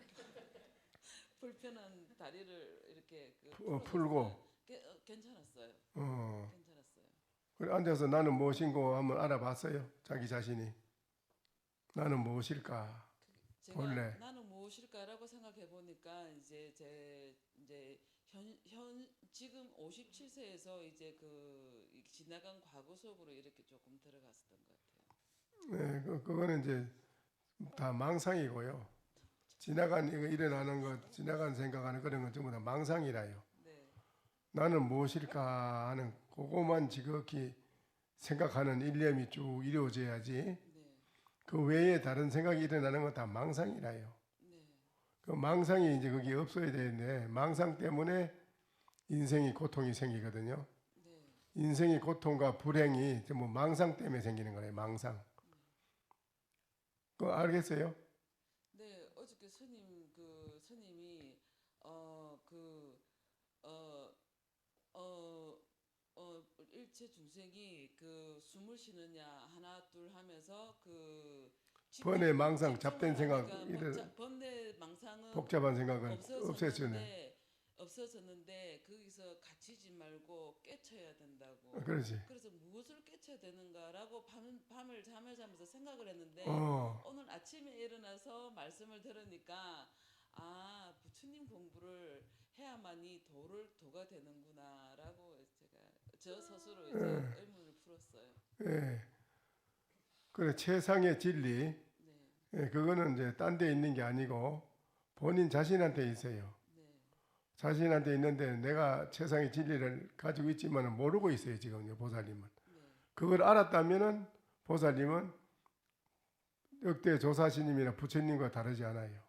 불편한 다리를 이렇게 풀고 괜찮았어요. 괜찮았어요. 그래 앉아서 나는 무엇인고 한번 알아봤어요. 자기 자신이 나는 무엇일까? 제가 본래. 나는 무엇일까라고 생각해 보니까 이제 지금 57세에서 이제 그 지나간 과거 속으로 이렇게 조금 들어갔었던 것 같아요. 네, 그거는 이제 다 망상이고요. 일어나는 것, 지나간 생각하는 그런 건 전부 다 망상이라요. 네. 나는 무엇일까 하는 그것만 지극히 생각하는 일념이 쭉 이루어져야지. 네. 그 외에 다른 생각이 일어나는 건 다 망상이라요. 네. 그 망상이 이제 거기 없어야 되는데 망상 때문에 인생이 고통이 생기거든요. 네. 인생의 고통과 불행이 전부 망상 때문에 생기는 거예요. 망상. 그거 알겠어요? 네, 어저께 스님이 일체 중생이 그 숨을 쉬느냐 하나 둘 하면서 그 번뇌 망상 잡된 생각 번뇌 망상은 복잡한 생각은 없어졌는데 거기서 갇히지 말고 깨쳐야 된다고. 그렇지. 그래서 무엇을 깨쳐야 되는가라고 밤을 잠을 자면서 생각을 했는데 오늘 아침에 일어나서 말씀을 들으니까 부처님 공부를 해야만이 도가 되는구나라고 제가 저 스스로 이제 의문을 풀었어요. 예. 그래 최상의 진리. 네. 예, 그거는 이제 딴 데 있는 게 아니고 본인 자신한테 있어요. 네. 자신한테 있는데 내가 최상의 진리를 가지고 있지만 모르고 있어요 지금요 보살님은. 네. 그걸 알았다면은 보살님은 역대 조사스님이나 부처님과 다르지 않아요.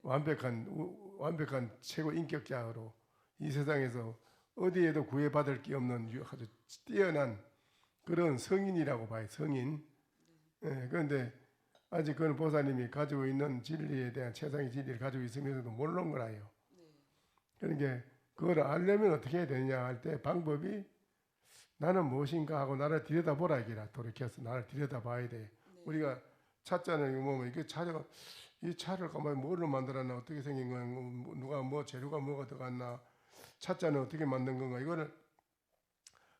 완벽한 최고 인격자로 이 세상에서 어디에도 구애받을 게 없는 아주 뛰어난 그런 성인이라고 봐요. 성인. 예, 그런데 아직 그런 보살님이 가지고 있는 진리에 대한 최상의 진리를 가지고 있으면서도 모르는 거라요. 그러니까 그걸 알려면 어떻게 해야 되느냐 할 때 방법이 나는 무엇인가 하고 나를 들여다보라 이기라. 돌이켜서 나를 들여다봐야 돼. 우리가 찻잔을 보면 이 차를 가만히 뭐로 만들었나 어떻게 생긴 거야 누가 뭐 재료가 뭐가 들어갔나 찻잔을 어떻게 만든 건가 이거를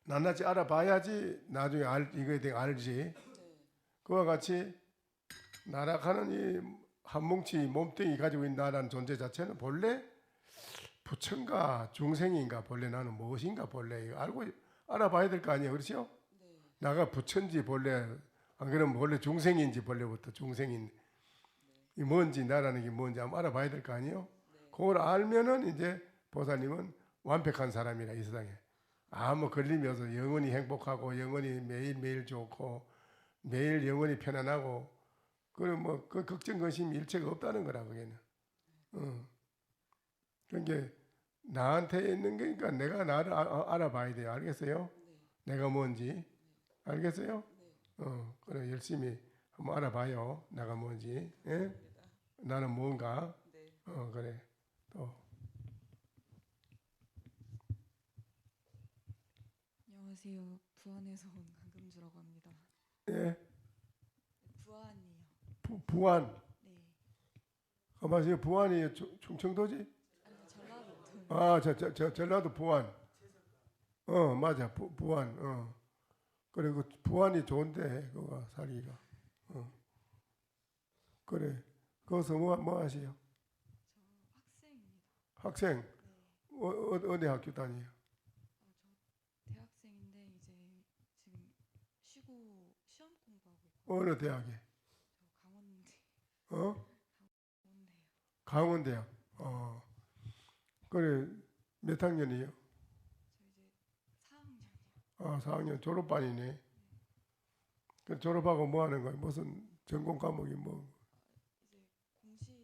낱낱이 알아봐야지 나중에 이거에 대해 알지. 그와 같이 나락하는 이 한 뭉치 몸뚱이 가지고 있는 나라는 존재 자체는 본래 부처인가 중생인가 본래 나는 무엇인가 본래 이거 알아봐야 될 거 아니에요. 그렇죠? 나가 부처인지 본래 안 그러면 본래 중생인지 본래부터 중생인 이 뭔지 나라는 게 뭔지 한번 알아봐야 될 거 아니에요. 그걸 알면은 이제 보살님은 완벽한 사람이라 이 세상에 아무 걸림이 없어 영원히 행복하고 영원히 매일매일 좋고 매일 영원히 편안하고 그럼 뭐 그 걱정 근심 일체가 없다는 거라 그게는. 그러니까 나한테 있는 거니까 내가 나를 알아봐야 돼요. 알겠어요? 내가 뭔지 알겠어요? 그래 열심히 한번 알아봐요. 내가 뭔지. 예? 나는 뭔가. 그래. 또. 안녕하세요. 부안에서 온 한금주라고 합니다. 예? 부안이요. 부안. 네. 맞아요. 부안이 충청도지? 아니 전라도. 전라도 부안. 맞아. 부안. 그리고 부안이 좋은데 그거 살기가. 그래. 거기서 뭐 하세요? 저 학생입니다. 학생. 네. 어디 학교 다녀요? 저 대학생인데 이제 지금 쉬고 시험 공부하고 있고. 어느 대학에? 저 강원대. 강원대. 강원대학. 그래 몇 학년이에요? 저 이제 4학년이요. 4학년 졸업반이네. 그 졸업하고 뭐 하는 거야? 무슨 전공 과목이 뭐? 이제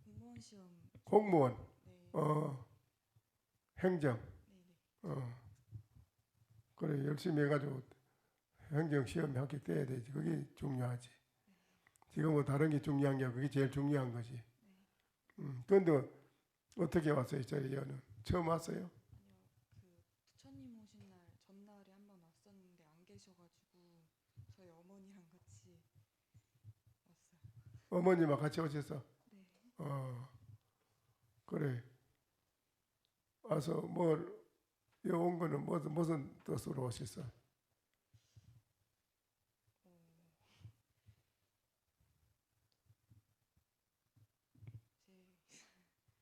공무원 시험. 공무원, 네. 행정. 네네. 그래 열심히 해가지고 행정 시험에 합격돼야 되지. 그게 중요하지. 지금 뭐 다른 게 중요한 게 그게 제일 중요한 거지. 그런데 어떻게 왔어요, 저희는? 처음 왔어요? 아니요. 그 부처님 오신 날 전날에 한 번 왔었는데 안 계셔가지고 저희 어머니랑 같이 왔어요. 어머님하고 같이 오셨어? 네. 그래. 와서 온 거는 무슨 뜻으로 오셨어?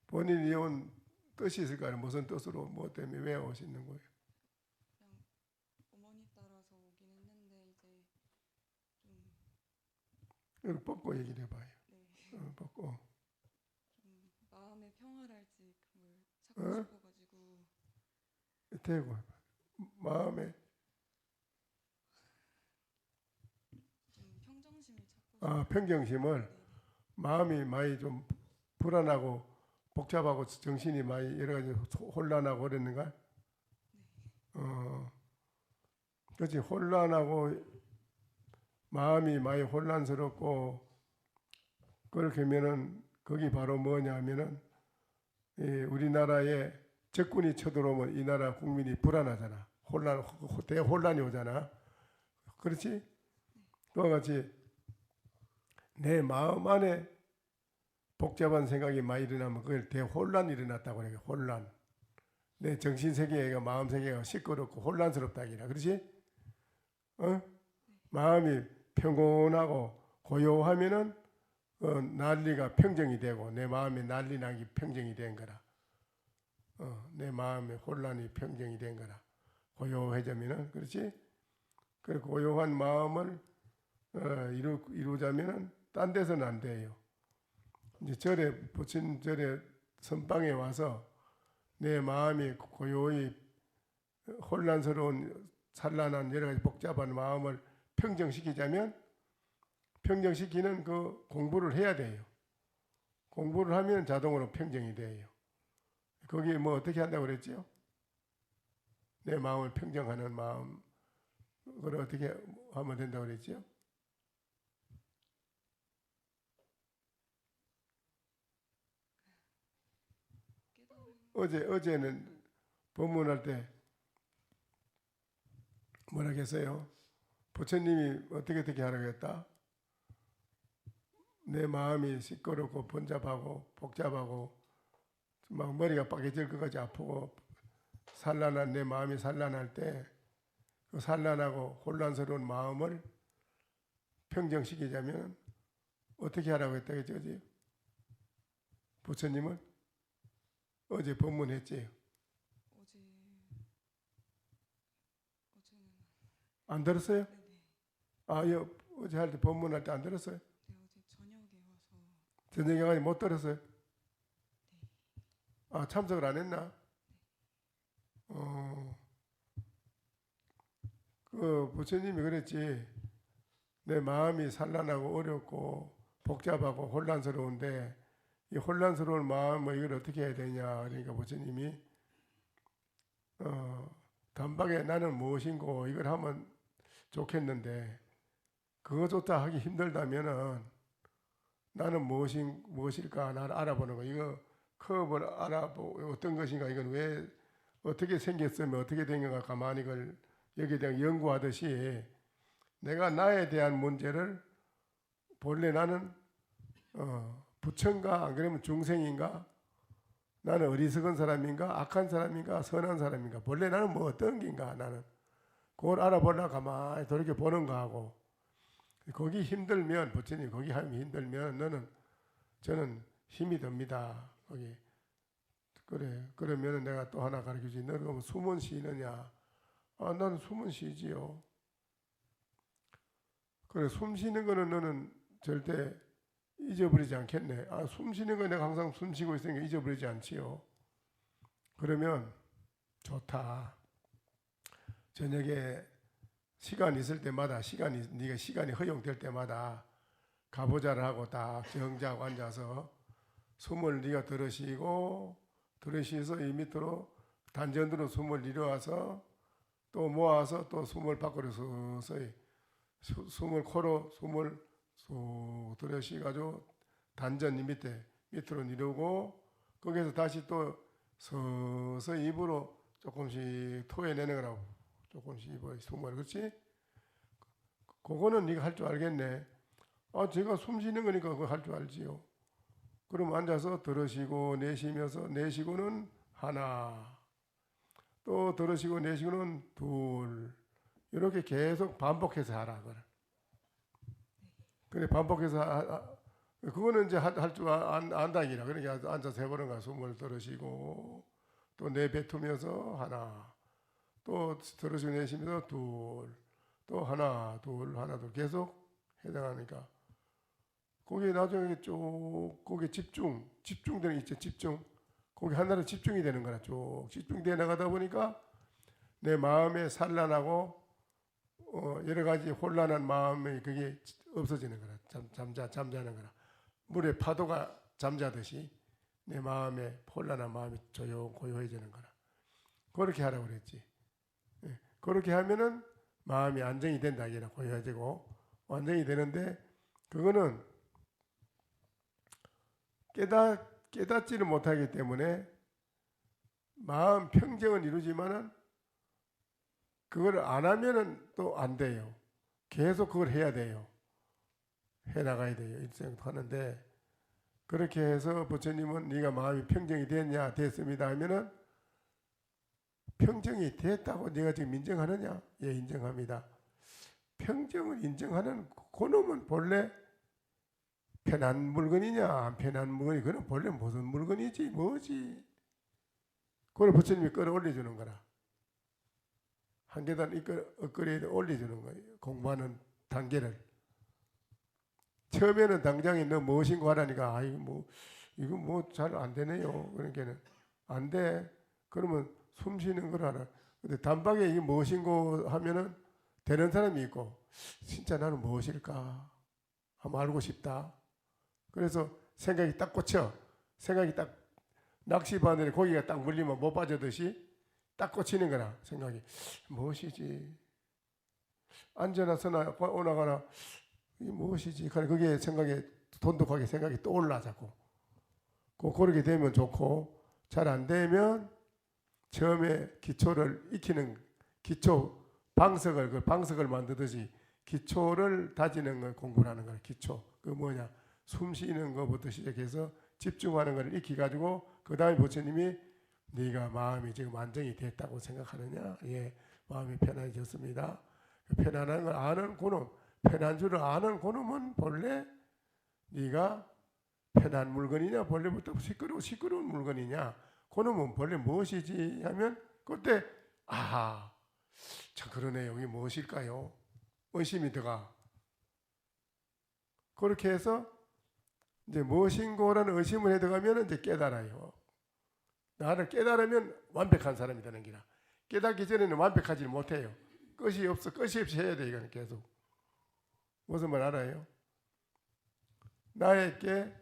본인이 온 뜻이 있을 거 아니에요. 무슨 뜻으로 뭐 때문에 왜 오시는 거예요? 그냥 어머니 따라서 오긴 했는데 이제 좀 이거 벗고 얘기를 해봐요. 네. 벗고. 좀 마음의 평화랄지 그걸 찾고 싶어가지고 대고 해봐. 마음에 좀 평정심을 찾고 평정심을. 네. 마음이 많이 좀 불안하고 복잡하고 정신이 많이 여러 가지 혼란하고 그랬는가? 그렇지. 혼란하고 마음이 많이 혼란스럽고 그렇게 하면은 거기 바로 뭐냐면은 우리나라에 적군이 쳐들어오면 이 나라 국민이 불안하잖아. 대혼란이 오잖아. 그렇지? 그와 같이 내 마음 안에 복잡한 생각이 많이 일어나면 그걸 대혼란이 일어났다고 그래요. 혼란. 내 정신세계가 마음세계가 시끄럽고 혼란스럽다 이라. 그렇지? 마음이 평온하고 고요하면은 난리가 평정이 되고 내 마음에 난리 나기 평정이 된 거라. 내 마음의 혼란이 평정이 된 거라. 고요해지면은. 그렇지? 그 고요한 마음을 이루자면은 딴 데서는 안 돼요. 이제 절에 부친 절에 선방에 와서 내 마음이 고요히 혼란스러운 산란한 여러 가지 복잡한 마음을 평정시키자면 평정시키는 그 공부를 해야 돼요. 공부를 하면 자동으로 평정이 돼요. 거기 뭐 어떻게 한다고 그랬죠? 내 마음을 평정하는 마음 그걸 어떻게 하면 된다고 그랬죠? 어제는 법문할 때 뭐라 했어요? 부처님이 어떻게 하라고 했다? 내 마음이 시끄럽고 번잡하고 복잡하고 막 머리가 빠개질 것까지 아프고 산란한 내 마음이 산란할 때 그 산란하고 혼란스러운 마음을 평정시키자면 어떻게 하라고 했다 그랬죠? 부처님은 어제 법문했지? 어제는 안 들었어요? 네네. 어제 할 때 법문할 때 안 들었어요? 네, 어제 저녁에 와서 저녁에 가서 못 들었어요? 참석을 안 했나? 그 부처님이 그랬지. 내 마음이 산란하고 어렵고 복잡하고 혼란스러운데 이 혼란스러운 마음을 이걸 어떻게 해야 되냐. 그러니까 부처님이 단박에 나는 무엇인고 이걸 하면 좋겠는데 그것조차 하기 힘들다면은 나는 무엇일까 나를 알아보는 거. 이거 컵을 알아보고 어떤 것인가 이건 왜 어떻게 생겼으면 어떻게 된 건가 가만히 이걸 여기에 대한 연구하듯이 내가 나에 대한 문제를 본래 나는 부처인가 안 그러면 중생인가 나는 어리석은 사람인가 악한 사람인가 선한 사람인가 본래 나는 뭐 어떤 게인가 나는 그걸 알아보려고 가만히 돌이켜 보는 거하고 거기 힘들면 부처님 거기 하면 힘들면 저는 힘이 듭니다. 거기 그래 그러면 내가 또 하나 가르쳐주지. 너는 그럼 숨은 쉬느냐? 나는 숨은 쉬지요. 그래 숨 쉬는 거는 너는 절대 잊어버리지 않겠네. 아, 숨 쉬는 거 내가 항상 숨 쉬고 있으니까 잊어버리지 않지요. 그러면 좋다. 저녁에 시간 있을 때마다 네가 시간이 허용될 때마다 가보자를 하고 딱 정지하고 앉아서 숨을 네가 들으시면서 이 밑으로 단전으로 숨을 내려와서 또 모아서 또 숨을 밖으로 서서히 숨을 코로 숨을 쑥 들으시가지고 단전 이 밑으로 내려오고 거기서 다시 또 서서히 입으로 조금씩 토해내는 거라고. 조금씩 입으로 숨을. 그렇지? 그거는 네가 할 줄 알겠네. 아, 제가 숨 쉬는 거니까 그거 할 줄 알지요. 그럼 앉아서 들으시고 내쉬면서 내쉬고는 하나, 또 들으시고 내쉬고는 둘, 이렇게 계속 반복해서 하라. 그래 반복해서 그거는 이제 할 줄 안다기라. 그러니까 앉아서 해보는가. 숨을 들으시고 또 내뱉으면서 하나, 또 들으시고 내쉬면서 둘, 또 하나 둘 계속 해당하니까 거기에 나중에 쭉 거기에 집중되는 있죠. 집중. 거기 하나로 집중이 되는 거라. 쭉 집중되어 나가다 보니까 내 마음에 산란하고 여러 가지 혼란한 마음이 그게 없어지는 거라. 잠자는 거라. 물에 파도가 잠자듯이 내 마음에 혼란한 마음이 고요해지는 거라. 그렇게 하라고 그랬지. 그렇게 하면은 마음이 안정이 된다. 이게 고요해지고 안정이 되는데 그거는 깨닫지를 못하기 때문에 마음 평정은 이루지만은 그걸 안 하면은 또 안 돼요. 계속 그걸 해야 돼요. 해 나가야 돼요. 일생 하는데 그렇게 해서 부처님은 네가 마음이 평정이 됐냐? 됐습니다 하면은 평정이 됐다고 네가 지금 인정하느냐? 예, 인정합니다. 평정을 인정하는 그놈은 본래 편한 물건이냐 안 편한 물건이 그는 본래 무슨 물건이지 뭐지? 그걸 부처님이 끌어올려 주는 거라. 한 계단 엇거리에 올려주는 거예요. 공부하는 단계를. 처음에는 당장에 너 무엇인고 하라니까 아 이거 뭐 잘 안 되네요. 그러니까는 안 돼. 그러면 숨 쉬는 걸 하라. 근데 단박에 이게 무엇인고 하면은 되는 사람이 있고 진짜 나는 무엇일까 한번 알고 싶다. 그래서 생각이 딱 꽂혀. 생각이 딱 낚시 바늘에 고기가 딱 물리면 못 빠져듯이 딱 꽂히는 거라. 생각이 무엇이지? 앉아나 서나 오나가나 이게 무엇이지? 그게 생각에 돈독하게 생각이 떠올라 자꾸. 그렇게 되면 좋고 잘 안 되면 처음에 기초를 익히는 기초 방석을 그 방석을 만드듯이 기초를 다지는 걸 공부하는 거야. 기초 그 뭐냐? 숨 쉬는 것부터 시작해서 집중하는 걸 익히 가지고 그 다음에 부처님이 네가 마음이 지금 안정이 됐다고 생각하느냐? 예, 마음이 편안해졌습니다. 편안한 걸 아는 그놈, 편한 줄을 아는 그놈은 본래 네가 편한 물건이냐? 본래부터 시끄러운 물건이냐? 그놈은 본래 무엇이지? 하면 그때 아하, 참 그러네요. 이게 무엇일까요? 의심이 들어가. 그렇게 해서 이제 무엇인고라는 의심을 해 들어가면 이제 깨달아요. 나를 깨달으면 완벽한 사람이 되는 기라. 깨닫기 전에는 완벽하지 못해요. 끝이 없이 해야 돼. 이거는 계속. 무슨 말 알아요? 나에게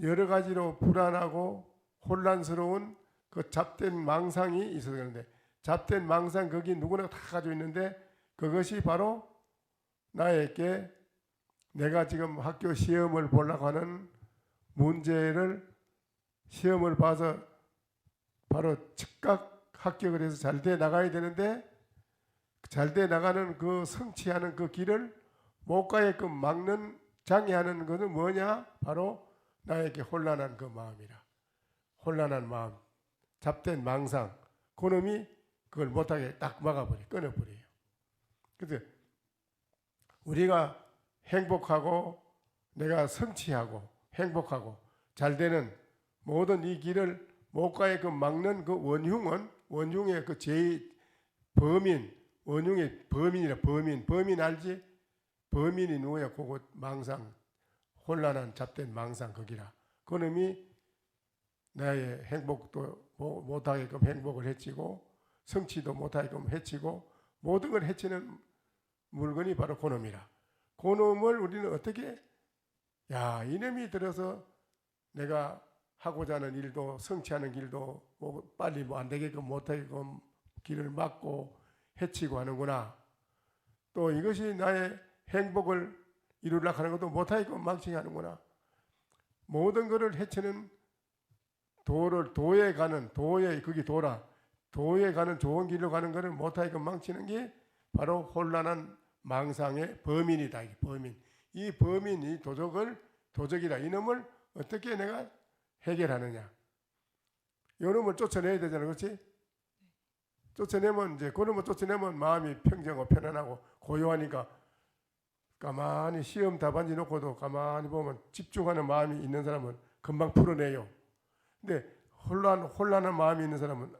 여러 가지로 불안하고 혼란스러운 그 잡된 망상이 있어서 그런데 잡된 망상 거기 누구나 다 가지고 있는데 그것이 바로 나에게 내가 지금 학교 시험을 보려고 하는 문제를 시험을 봐서 바로 즉각 합격을 해서 잘 돼 나가야 되는데 잘 돼 나가는 그 성취하는 그 길을 못 가게끔 막는 장애하는 것은 뭐냐? 바로 나에게 혼란한 그 마음이라. 혼란한 마음, 잡된 망상, 그놈이 그걸 못하게 딱 막아버려, 끊어버려요. 그래서 우리가 행복하고 내가 성취하고 행복하고 잘 되는 모든 이 길을 못 가게끔 막는 그 원흉의 그 범인, 원흉의 범인이라 범인 알지? 범인이 누구야? 그거 망상, 혼란한 잡된 망상 거기라. 그놈이 나의 행복도 못하게끔 행복을 해치고 성취도 못하게끔 해치고 모든 걸 해치는 물건이 바로 그놈이라. 그놈을 우리는 어떻게 이놈이 들어서 내가 하고자 하는 일도 성취하는 길도 빨리 안 되게끔 못하게끔 길을 막고 해치고 하는구나. 또 이것이 나의 행복을 이루려고 하는 것도 못하게끔 망치게 하는구나. 모든 것을 해치는 도에 가는 도에 가는 좋은 길로 가는 것을 못하게끔 망치는 게 바로 혼란한 망상의 범인이다. 범인. 이 범인이 도적이라. 이놈을 어떻게 내가 해결하느냐. 이놈을 쫓아내야 되잖아. 그렇지? 쫓아내면 그놈을 쫓아내면 마음이 평정하고 편안하고 고요하니까 가만히 시험 답안지 놓고도 가만히 보면 집중하는 마음이 있는 사람은 금방 풀어내요. 근데 혼란한 마음이 있는 사람은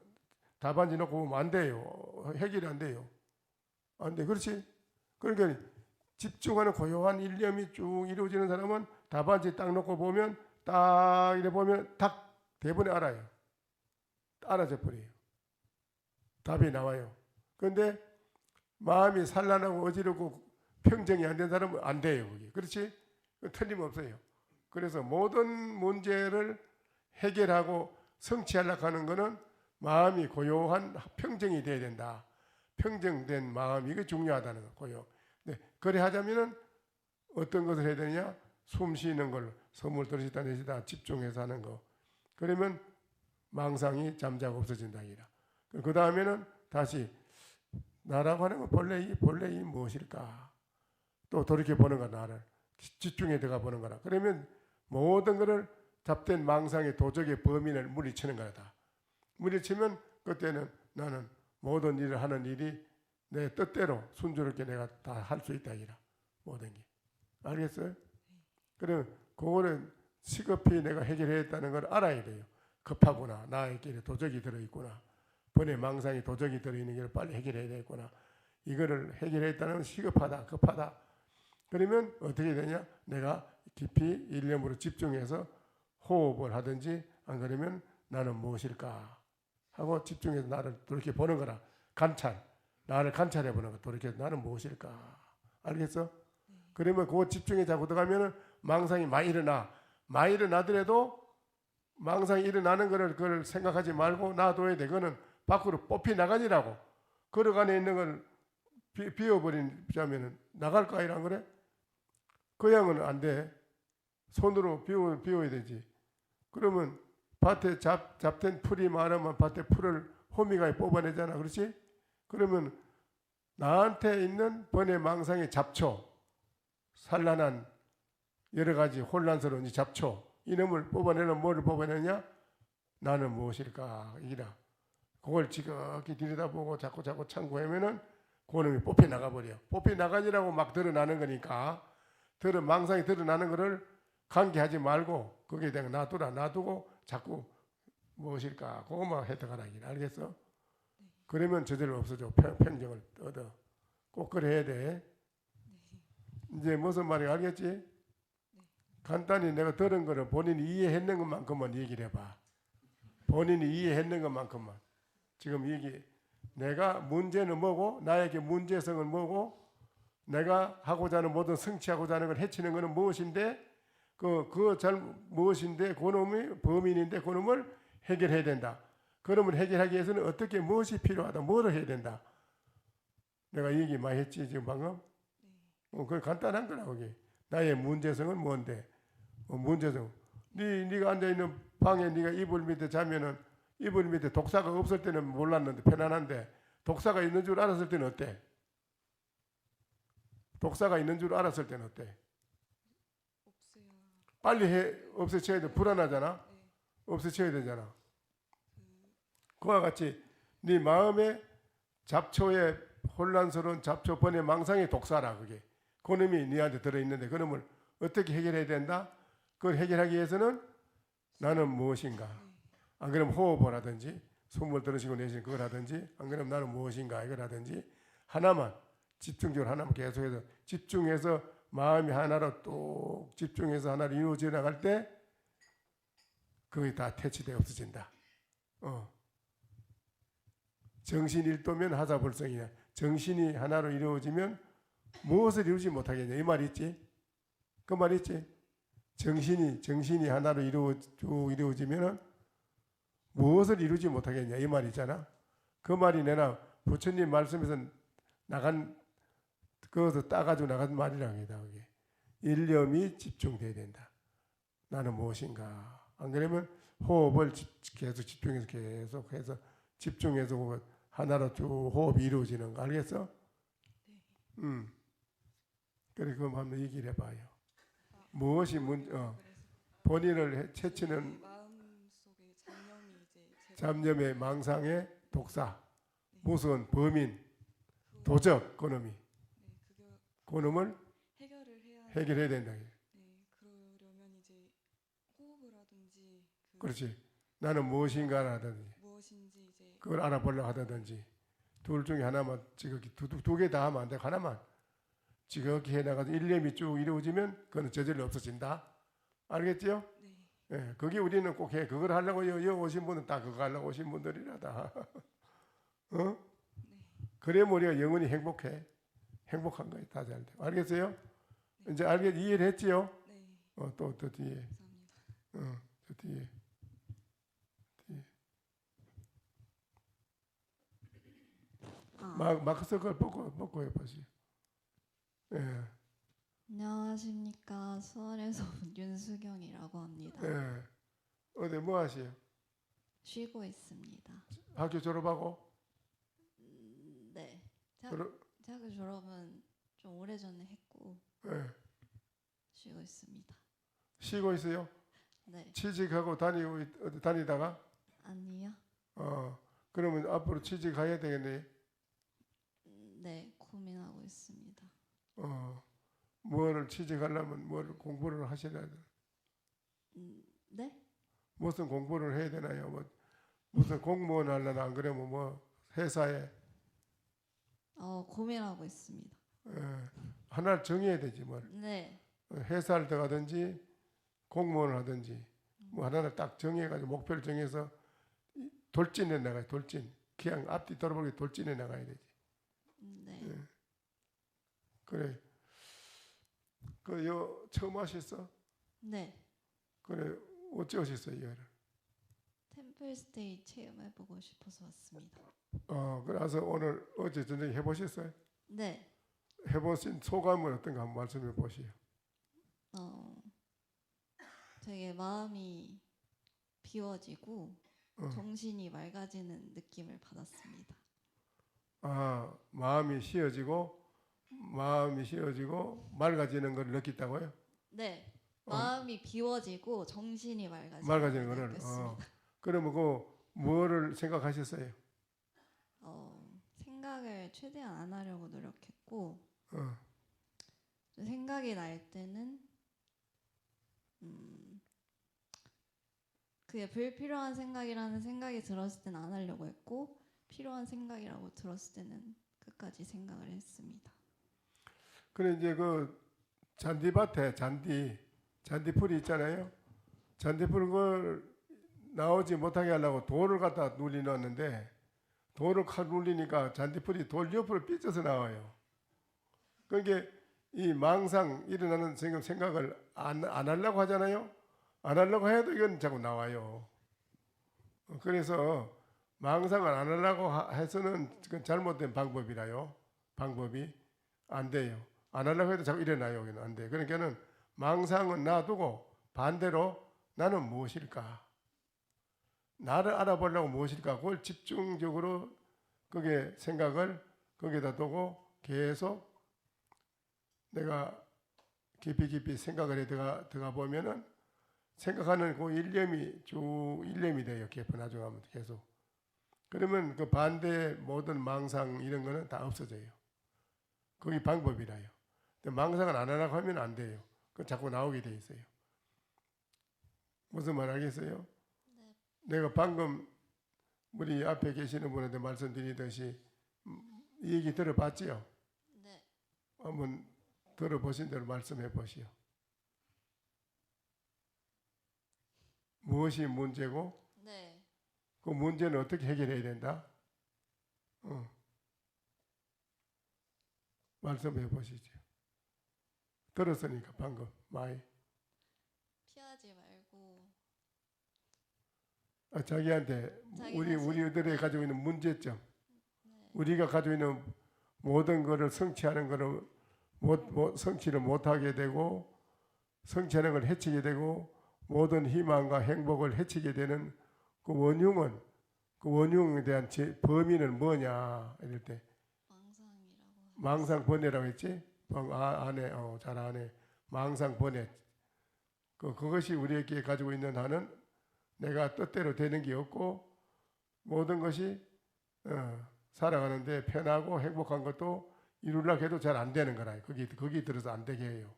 답안지 놓고 보면 안 돼요. 해결이 안 돼요. 안 돼. 그렇지? 그러니까 집중하는 고요한 일념이 쭉 이루어지는 사람은 답안지 딱 놓고 보면 딱 이래 보면 딱 대본에 알아요. 알아져 버려요. 답이 나와요. 그런데 마음이 산란하고 어지럽고 평정이 안 된 사람은 안 돼요. 그게. 그렇지? 틀림없어요. 그래서 모든 문제를 해결하고 성취하려고 하는 것은 마음이 고요한 평정이 돼야 된다. 평정된 마음, 이게 중요하다는 거, 고요. 네, 그래 하자면은 어떤 것을 해야 되느냐? 숨 쉬는 걸, 선물 들으시다 내시다 집중해서 하는 거. 그러면 망상이 잠자고 없어진다. 그 다음에는 다시 나라고 하는 건 본래 이 무엇일까? 또 돌이켜 보는 거야. 나를 집중해 들어가 보는 거라. 그러면 모든 것을 잡된 망상의 도적의 범인을 물리치는 거다. 물리치면 그때는 나는 모든 일을 하는 일이 내 뜻대로 순조롭게 내가 다 할 수 있다. 모든 게. 알겠어요? 그럼 그거는 시급히 내가 해결했다는 걸 알아야 돼요. 급하구나. 나의 길에 도적이 들어있구나. 번뇌 망상이 도적이 들어있는 걸 빨리 해결해야 되겠구나. 이거를 해결했다는 건 시급하다. 급하다. 그러면 어떻게 되냐? 내가 깊이 일념으로 집중해서 호흡을 하든지 안 그러면 나는 무엇일까 하고 집중해서 나를 돌이켜 보는 거라. 관찰. 나를 관찰해 보는 거. 돌이켜 나는 무엇일까. 알겠어? 그러면 그거 집중해 자꾸 들어가면은 망상이 많이 일어나. 많이 일어나더라도 망상이 일어나는 거를 그걸 생각하지 말고 놔둬야 돼. 그거는 밖으로 뽑히 나가니라고. 걸어 안에 있는 걸 비워버리자면은 나갈 거 아니란 그래? 그 양은 안 돼. 손으로 비워야 되지. 그러면 밭에 잡된 풀이 많으면 밭에 풀을 호미가 뽑아내잖아. 그렇지? 그러면 나한테 있는 번뇌 망상의 잡초, 산란한 여러 가지 혼란스러운 이 잡초, 이놈을 뽑아내려면 뭐를 뽑아내냐? 나는 무엇일까? 이기라. 그걸 지극히 들여다보고 자꾸 참고하면은 그놈이 뽑혀 나가버려. 뽑혀 나가지라고 막 드러나는 거니까 망상이 드러나는 거를 관계하지 말고 거기에 대한 놔두고 자꾸 무엇일까? 그것만 해석하라. 알겠어? 그러면 저절로 없어져. 평정을 얻어. 꼭 그래야 돼. 이제 무슨 말인지 알겠지? 간단히 내가 들은 거는 본인이 이해했는 것만큼만 얘기를 해봐. 본인이 이해했는 것만큼만. 지금 내가 문제는 뭐고 나에게 문제성은 뭐고 내가 하고자 하는 모든 성취하고자 하는 걸 해치는 것은 무엇인데 무엇인데 그놈이 범인인데 그놈을 해결해야 된다. 그놈을 해결하기 위해서는 어떻게 무엇이 필요하다. 뭐를 해야 된다. 내가 얘기 많이 했지 지금 방금. 그건 간단한 거라 그게. 나의 문제성은 뭔데? 문제성. 네가 앉아 있는 방에 네가 이불 밑에 자면은 이불 밑에 독사가 없을 때는 몰랐는데 편안한데 독사가 있는 줄 알았을 때는 어때? 독사가 있는 줄 알았을 때는 어때? 빨리 없애쳐야 돼. 불안하잖아. 없애쳐야 되잖아. 그와 같이 네 마음의 잡초의 혼란스러운 잡초 번뇌 망상의 독사라 그게. 그놈이 네한테 들어있는데 그놈을 어떻게 해결해야 된다? 그걸 해결하기 위해서는 나는 무엇인가? 안 그러면 호흡을 하든지 숨을 들으시고 내쉬는 그걸 하든지 안 그러면 나는 무엇인가 이걸 하든지 하나만 집중적으로 하나만 계속해서 집중해서 마음이 하나로 또 집중해서 하나로 이루어져 나갈 때 거의 다 퇴치돼 없어진다. 정신 일도면 하사불성이냐. 정신이 하나로 이루어지면 무엇을 이루지 못하겠냐 이 말 있지. 그 말 있지. 정신이 하나로 이루어지면은 무엇을 이루지 못하겠냐 이 말 있잖아. 그 말이 내가 부처님 말씀에서 나간 그것을 따가지고 나간 말이라는 거다. 그게 일념이 집중돼야 된다. 나는 무엇인가. 안 그러면 호흡을 계속 계속해서 집중해서 하나로 쭉 호흡이 이루어지는 거 알겠어? 네. 그래 그럼 한번 얘기를 해봐요. 무엇이 본인을 채치는 마음속에 잡념이 이제 제가 잡념의 망상의 독사, 네. 무서운 범인, 그거- 도적 그놈이 네, 그거 그놈을 해결을 해야 해결해야 된다. 네, 그러려면 이제 호흡을 하든지 그렇지. 나는 무엇인가 하든지 무엇인지 이제 그걸 알아보려고 하든지 둘 중에 하나만 지극히 두 개 다 하면 안 돼. 하나만 지극히 해나가서 일념이 쭉 이루어지면 그건 저절로 없어진다. 알겠지요? 네, 예, 거기 우리는 꼭 해. 그걸 하려고 여기 오신 분은 다 그거 하려고 오신 분들이라다. 네, 그래 우리가 영원히 행복해. 행복한 거야. 다 잘 돼. 알겠어요? 이제 이해를 했지요? 네, 또 뒤에. 감사합니다. 저 뒤에. 마크스 걸 먹고 해보시. 예, 안녕하십니까. 수원에서 온 윤수경이라고 합니다. 예. 어디 뭐 하시요? 쉬고 있습니다. 학교 졸업하고? 네. 졸업? 대학교 졸업은 좀 오래전에 했고 예. 쉬고 있습니다. 쉬고 있어요? 네. 취직하고 어디 다니다가? 아니요. 그러면 앞으로 취직 가야 되겠네. 네. 고민하고 있습니다. 뭐를 취직하려면 뭘 공부를 하셔야 돼. 네? 무슨 공부를 해야 되나요? 무슨 공무원 하려나 안 그러면 뭐 회사에 고민하고 있습니다. 하나를 정해야 되지 뭘. 네. 회사를 들어가든지 공무원을 하든지 뭐 하나를 딱 정해가지고 목표를 정해서 돌진해 나가야 돌진. 그냥 앞뒤 돌아보게 돌진해 나가야 되지. 네. 그래. 처음 하셨어? 네. 그래. 어찌 하셨어요 이거를? 템플스테이 체험해보고 싶어서 왔습니다. 그래서 오늘 어제 저녁에 해보셨어요? 네. 해보신 소감은 어떤가 한번 말씀해 보시오. 되게 마음이 비워지고 정신이 맑아지는 느낌을 받았습니다. 마음이 쉬어지고 맑아지는 걸 느꼈다고요? 네. 마음이 비워지고 정신이 맑아지는 거를. 느꼈습니다. 그러면 뭐를 생각하셨어요? 생각을 최대한 안 하려고 노력했고 생각이 날 때는 그게 불필요한 생각이라는 생각이 들었을 때는 안 하려고 했고 필요한 생각이라고 들었을 때는 끝까지 생각을 했습니다. 그래 이제 잔디밭에 잔디풀이 있잖아요. 잔디풀 걸 나오지 못하게 하려고 돌을 갖다 눌리놨는데 돌을 확 눌리니까 잔디풀이 돌 옆으로 삐져서 나와요. 그러니까 이 망상 일어나는 생각을 안 하려고 하잖아요. 안 하려고 해도 이건 자꾸 나와요. 그래서 망상을 안 하려고 해서는 그건 잘못된 방법이라요. 방법이 안 돼요. 안 하려고 해도 자꾸 일어나요. 여기는 안 돼. 그러니까는 망상은 놔두고 반대로 나는 무엇일까? 나를 알아보려고 무엇일까? 그걸 집중적으로 그게 생각을 거기다 두고 계속 내가 깊이 생각을 해 들어가 보면은 생각하는 그 일념이 돼요. 깊은 나중에 하면 계속. 그러면 그 반대 모든 망상 이런 거는 다 없어져요. 그게 방법이라요. 근데 망상을 안 하려고 하면 안 돼요. 그 자꾸 나오게 돼 있어요. 무슨 말 알겠어요? 네. 내가 방금 우리 앞에 계시는 분한테 말씀드리듯이 이 얘기 들어봤지요? 네. 한번 들어보신 대로 말씀해 보시오. 무엇이 문제고 네. 그 문제는 어떻게 해결해야 된다? 말씀해 보시죠. 들었으니까 방금 많이. 피하지 말고 자기한테 자기 우리들이 가지고 있는 문제점, 네. 우리가 가지고 있는 모든 것을 성취하는 것을 성취를 못하게 되고 성취하는 걸 해치게 되고 모든 희망과 행복을 해치게 되는 그 원흉에 대한 범위는 뭐냐 이럴 때 망상이라고 망상번뇌라고 했지? 안에 잘 아네. 망상번뇌. 그것이 우리에게 가지고 있는 한은 내가 뜻대로 되는 게 없고 모든 것이 살아가는데 편하고 행복한 것도 이루려고 해도 잘 안 되는 거라. 거기 들어서 안 되게 해요.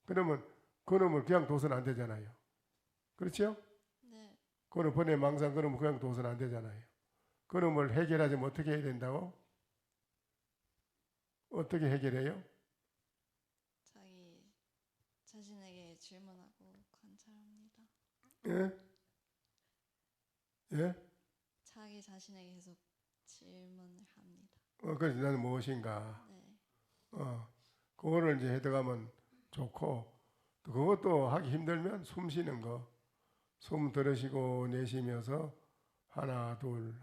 그러면 그놈을 그냥 둬서는 안 되잖아요. 그렇죠? 네. 그놈 번뇌 망상 그놈을 그냥 둬서는 안 되잖아요. 그놈을 해결하자면 어떻게 해야 된다고? 어떻게 해결해요? 자기 자신에게 질문하고 관찰합니다. 예? 예? 자기 자신에게 계속 질문을 합니다. 그래서 나는 무엇인가? 네. 그거를 이제 해석하면 좋고 또 그것도 하기 힘들면 숨 쉬는 거. 숨 들으시고 내쉬면서 하나 둘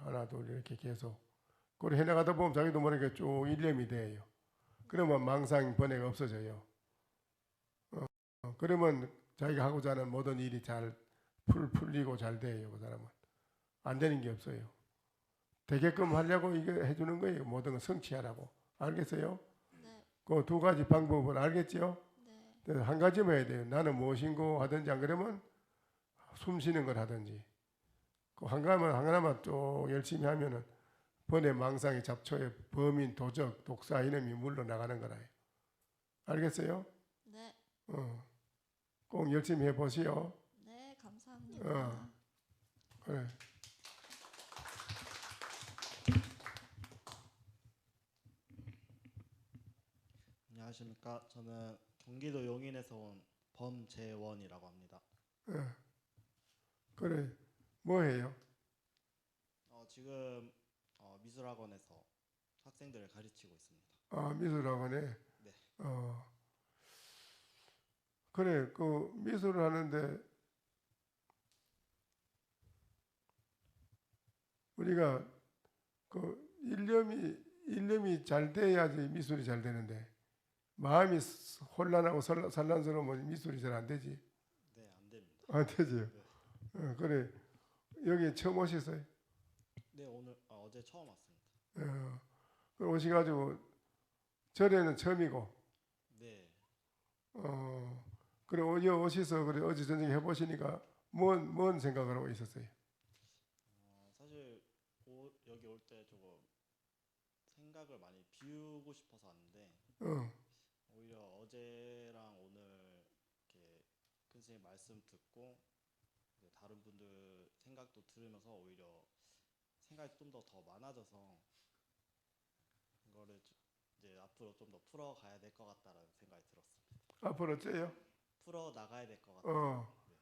이렇게 계속 그걸 해나가다 보면 자기도 모르게 쭉 일념이 돼요. 그러면 망상 번뇌가 없어져요. 그러면 자기가 하고자 하는 모든 일이 잘 풀리고 잘 돼요. 그 사람은 안 되는 게 없어요. 되게끔 하려고 이거 해주는 거예요. 모든 걸 성취하라고. 알겠어요? 네. 그 두 가지 방법을 알겠죠? 네. 한 가지만 해야 돼요. 나는 무엇인고 하든지 안 그러면 숨 쉬는 걸 하든지 그 하나만 쭉 열심히 하면은 번뇌 망상의 잡초에 범인 도적 독사 이놈이 물러나가는 거라요. 알겠어요? 네. 꼭 열심히 해보시오. 네, 감사합니다. 그래. 안녕하십니까. 저는 경기도 용인에서 온 범재원이라고 합니다. 그래. 뭐 해요? 지금 미술학원에서 학생들을 가르치고 있습니다. 미술학원에? 네. 그래. 그 미술을 하는데 우리가 그 일념이 잘 돼야지 미술이 잘 되는데 마음이 혼란하고 산란스러우면 미술이 잘 안 되지. 네, 안 됩니다. 안 되지요. 네. 그래. 여기 처음 오셨어요? 네, 어제 처음 왔습니다. 그럼 오셔가지고 절에는 처음이고. 네. 그래 어제 오셔서 그래 어제 저녁에 해보시니까 뭔 생각을 하고 있었어요? 사실 여기 올 때 조금 생각을 많이 비우고 싶어서 왔는데 오히려 어제랑 오늘 이렇게 큰 선생님 말씀 듣고 다른 분들 생각도 들으면서 오히려 생각이 좀 더 많아져서 이거를 이제 앞으로 좀 더 풀어가야 될 것 같다라는 생각이 들었습니다. 앞으로 어째요? 풀어 나가야 될 것 같아요. 네.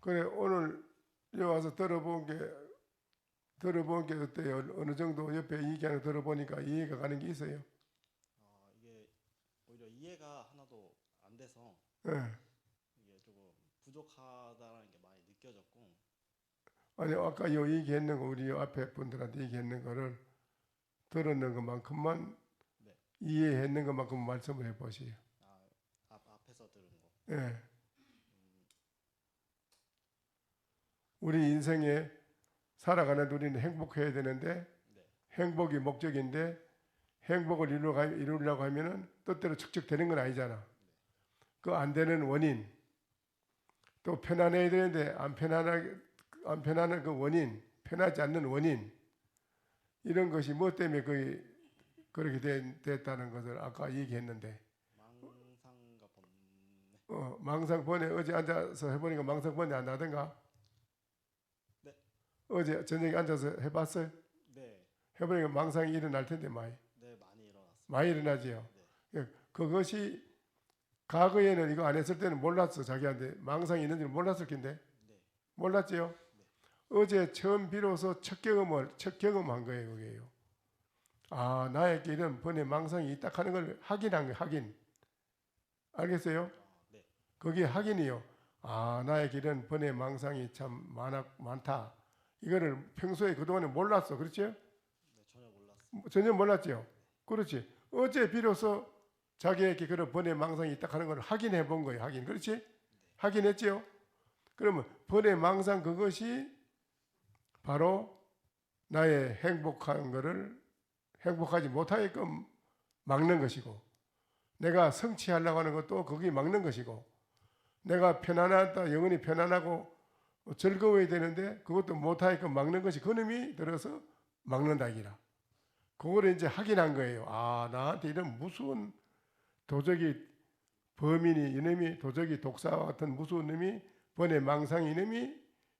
그래 오늘 여기 와서 들어본 게 어때요? 어느 정도 옆에 얘기하는 거 들어보니까 이해가 가는 게 있어요? 이게 오히려 이해가 하나도 안 돼서 이게 조금 부족하다는 게 많이 느껴졌고. 아니 아까 요 얘기했는 거 우리 앞에 분들한테 얘기했는 거를 들었는 것만큼만 네. 이해했는 것만큼 말씀을 해보시오. 앞에서 들은 거. 예. 우리 인생에 살아가는 우리는 행복해야 되는데 네. 행복이 목적인데 행복을 이루려고 하면은 뜻대로 척척 되는 건 아니잖아. 그 안 되는 원인 또 편안해야 되는데 안 편안한 그 원인, 편하지 않는 원인 이런 것이 뭐 때문에 그렇게 됐다는 것을 아까 얘기했는데 망상과 번뇌. 망상번뇌 어제 앉아서 해보니까 망상번뇌 안 나던가? 네. 어제 저녁에 앉아서 해봤어요? 네. 해보니까 망상이 일어날 텐데 많이. 네, 많이 일어났습니다. 많이 일어나지요. 네. 그것이 과거에는 이거 안 했을 때는 몰랐어. 자기한테 망상이 있는지는 몰랐을 텐데. 네. 몰랐지요? 어제 처음 비로소 첫 경험한 거예요. 그게요. 아, 나에게 이런 번뇌 망상이 있다 하는 걸 확인한 거예요. 확인. 알겠어요? 네. 그게 확인이요. 아, 나에게 이런 번뇌 망상이 참 많다. 이거를 평소에 그동안에 몰랐어. 그렇죠? 네, 전혀 몰랐어요. 전혀 몰랐죠. 그렇지. 어제 비로소 자기에게 그런 번뇌 망상이 있다 하는 걸 확인해 본 거예요. 확인. 그렇지? 확인했지요? 그러면 번뇌 망상 그것이 바로 나의 행복한 거를 행복하지 못하게끔 막는 것이고, 내가 성취하려고 하는 것도 거기 막는 것이고, 내가 편안하다, 영원히 편안하고 즐거워야 되는데 그것도 못하게끔 막는 것이 그놈이 들어서 막는다 이기라. 그거를 이제 확인한 거예요. 아, 나한테 이런 무서운 도적이 범인이 이놈이 도적이 독사와 같은 무서운 놈이 번뇌 망상이 이놈이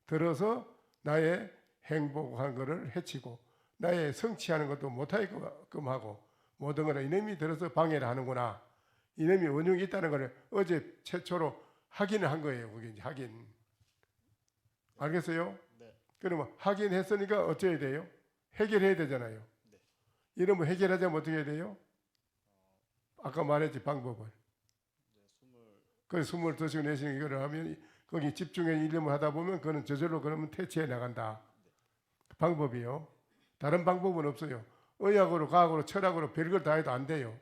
들어서 나의 행복한 것을 해치고 나의 성취하는 것도 못하게끔 하고 모든 것을 이놈이 들어서 방해를 하는구나. 이놈이 원흉이 있다는 것을 어제 최초로 확인을 한 거예요. 그게 이제 확인. 알겠어요? 네. 그러면 확인했으니까 어떻게 돼요? 해결해야 되잖아요. 네. 이러면 해결하자면 어떻게 해야 돼요? 아까 말했지 방법을. 네, 그래서 숨을 드시고 내쉬는 이거를 하면 거기 집중해 일념을 하다 보면 그거는 저절로 그러면 퇴치해 나간다. 방법이요. 다른 방법은 없어요. 의학으로 과학으로 철학으로 별걸 다 해도 안 돼요.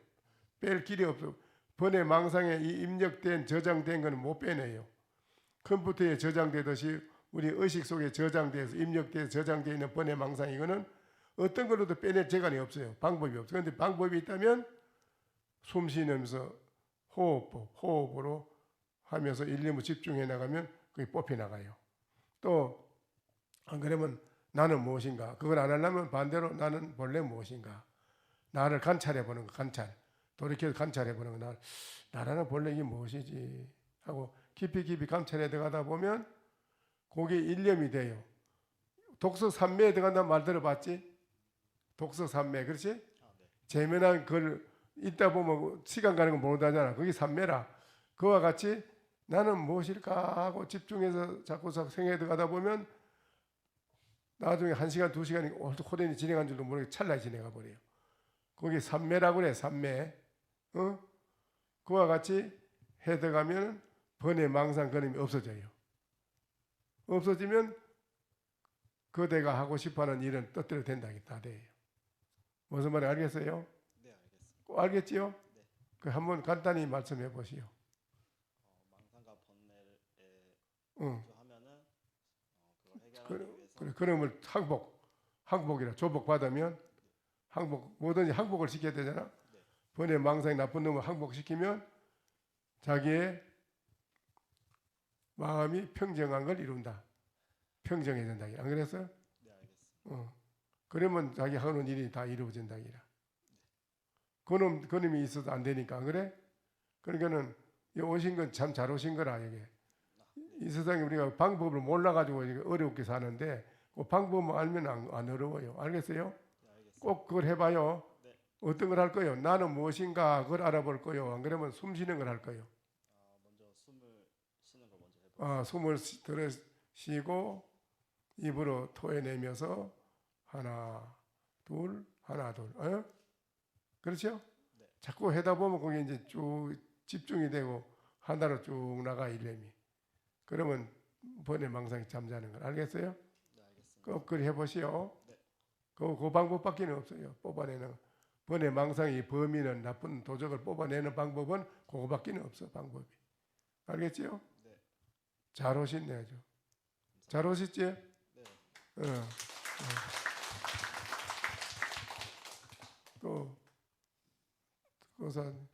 뺄 길이 없어. 번뇌 망상에 이 입력된 저장된 거는 못 빼내요. 컴퓨터에 저장되듯이 우리 의식 속에 저장돼서 입력돼서 저장되어 있는 번뇌 망상 이거는 어떤 걸로도 빼낼 재간이 없어요. 방법이 없어요. 그런데 방법이 있다면 숨 쉬면서 호흡으로 하면서 일념을 집중해 나가면 그게 뽑혀 나가요. 또 안 그러면 나는 무엇인가? 그걸 안 하려면 반대로 나는 본래 무엇인가? 나를 관찰해 보는 거, 관찰. 돌이켜 관찰해 보는 거. 나라는 본래 이게 무엇이지? 하고 깊이 관찰해 들어가다 보면 그게 일념이 돼요. 독서산매에 들어간다는 말 들어봤지? 독서산매, 그렇지? 아, 네. 재미난 걸 있다 보면 시간 가는 거 모른다잖아. 그게 산매라. 그와 같이 나는 무엇일까 하고 집중해서 자꾸 생각해 들어가다 보면 나중에 1시간, 2시간이 호련히 진행한 줄도 모르게 찰나에 지나가 버려요. 그게 산매라고 그래, 산매. 그와 같이 해 들어가면 번뇌 망상 그림이 없어져요. 없어지면 그대가 하고 싶어하는 일은 뜻대로 된다겠다. 돼요. 무슨 말인지 알겠어요? 네, 알겠습니다. 꼭 알겠지요? 네. 그 한번 간단히 말씀해 보시오. 망상과 번뇌를 응. 하면은 그걸 해결하기 위해서 그러면 항복이라 조복 받으면 항복 뭐든지 항복을 시켜야 되잖아. 네. 번뇌 망상이 나쁜 놈을 항복시키면 자기의 마음이 평정한 걸 이룬다. 평정해진다. 안 그랬어? 네, 알겠습니다. 그러면 자기 하는 일이 다 이루어진다. 그놈이 있어도 안 되니까. 안 그래? 그러니까는 오신 건 참 잘 오신 거라. 이게. 이 세상에 우리가 방법을 몰라가지고 어렵게 사는데 그 방법만 알면 안 어려워요. 알겠어요? 네, 알겠습니다. 꼭 그걸 해봐요. 네. 어떤 걸 할 거예요? 나는 무엇인가 그걸 알아볼 거예요. 안 그러면 숨 쉬는 걸 할 거예요. 먼저 숨을 쉬는 걸 먼저 해볼게요. 숨을 들어 쉬고 입으로 토해내면서 하나 둘 그렇죠? 네. 자꾸 하다 보면 거기 이제 쭉 집중이 되고 하나로 쭉 나가 일념이. 그러면 번뇌 망상이 잠자는 걸 알겠어요? 네, 알겠습니다. 꼭 그리 해보시오. 네. 그 방법밖에 없어요. 뽑아내는 번뇌 망상이 범인은 나쁜 도적을 뽑아내는 방법은 그거밖에 없어. 방법이. 알겠지요? 네. 잘 오셨네 아주. 잘 오셨지? 네. 또 그것은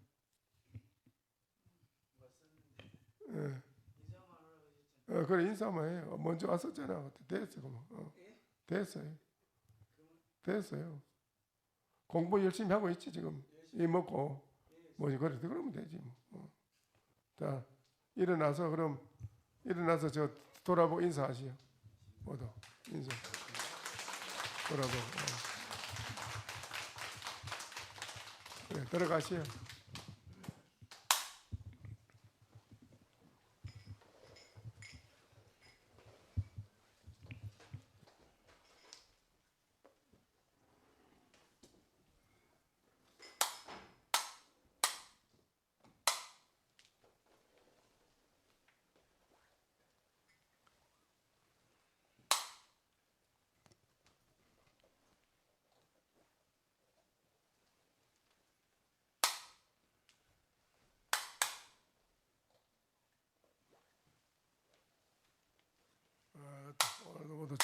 그래 인사만 해. 먼저 왔었잖아. 됐어 그럼. 됐어요. 공부 열심히 하고 있지 지금. 이 먹고 뭐지 그래 그러면 되지 뭐. 자 일어나서 저 돌아보고 인사하시오. 모두 인사. 돌아보고. 그래 들어가시오.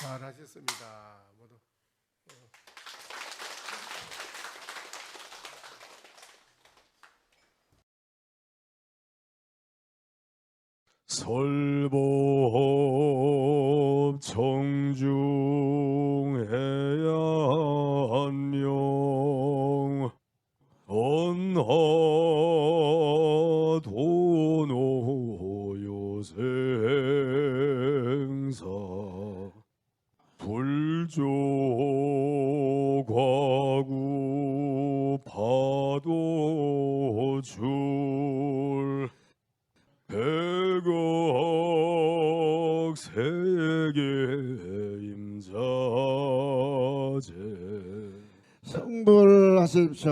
잘하셨습니다. 모두. 설법 청중해야 안녕 언하도노 요생사 불조과구 파도줄 백억 세계 임자제 성불하십시오.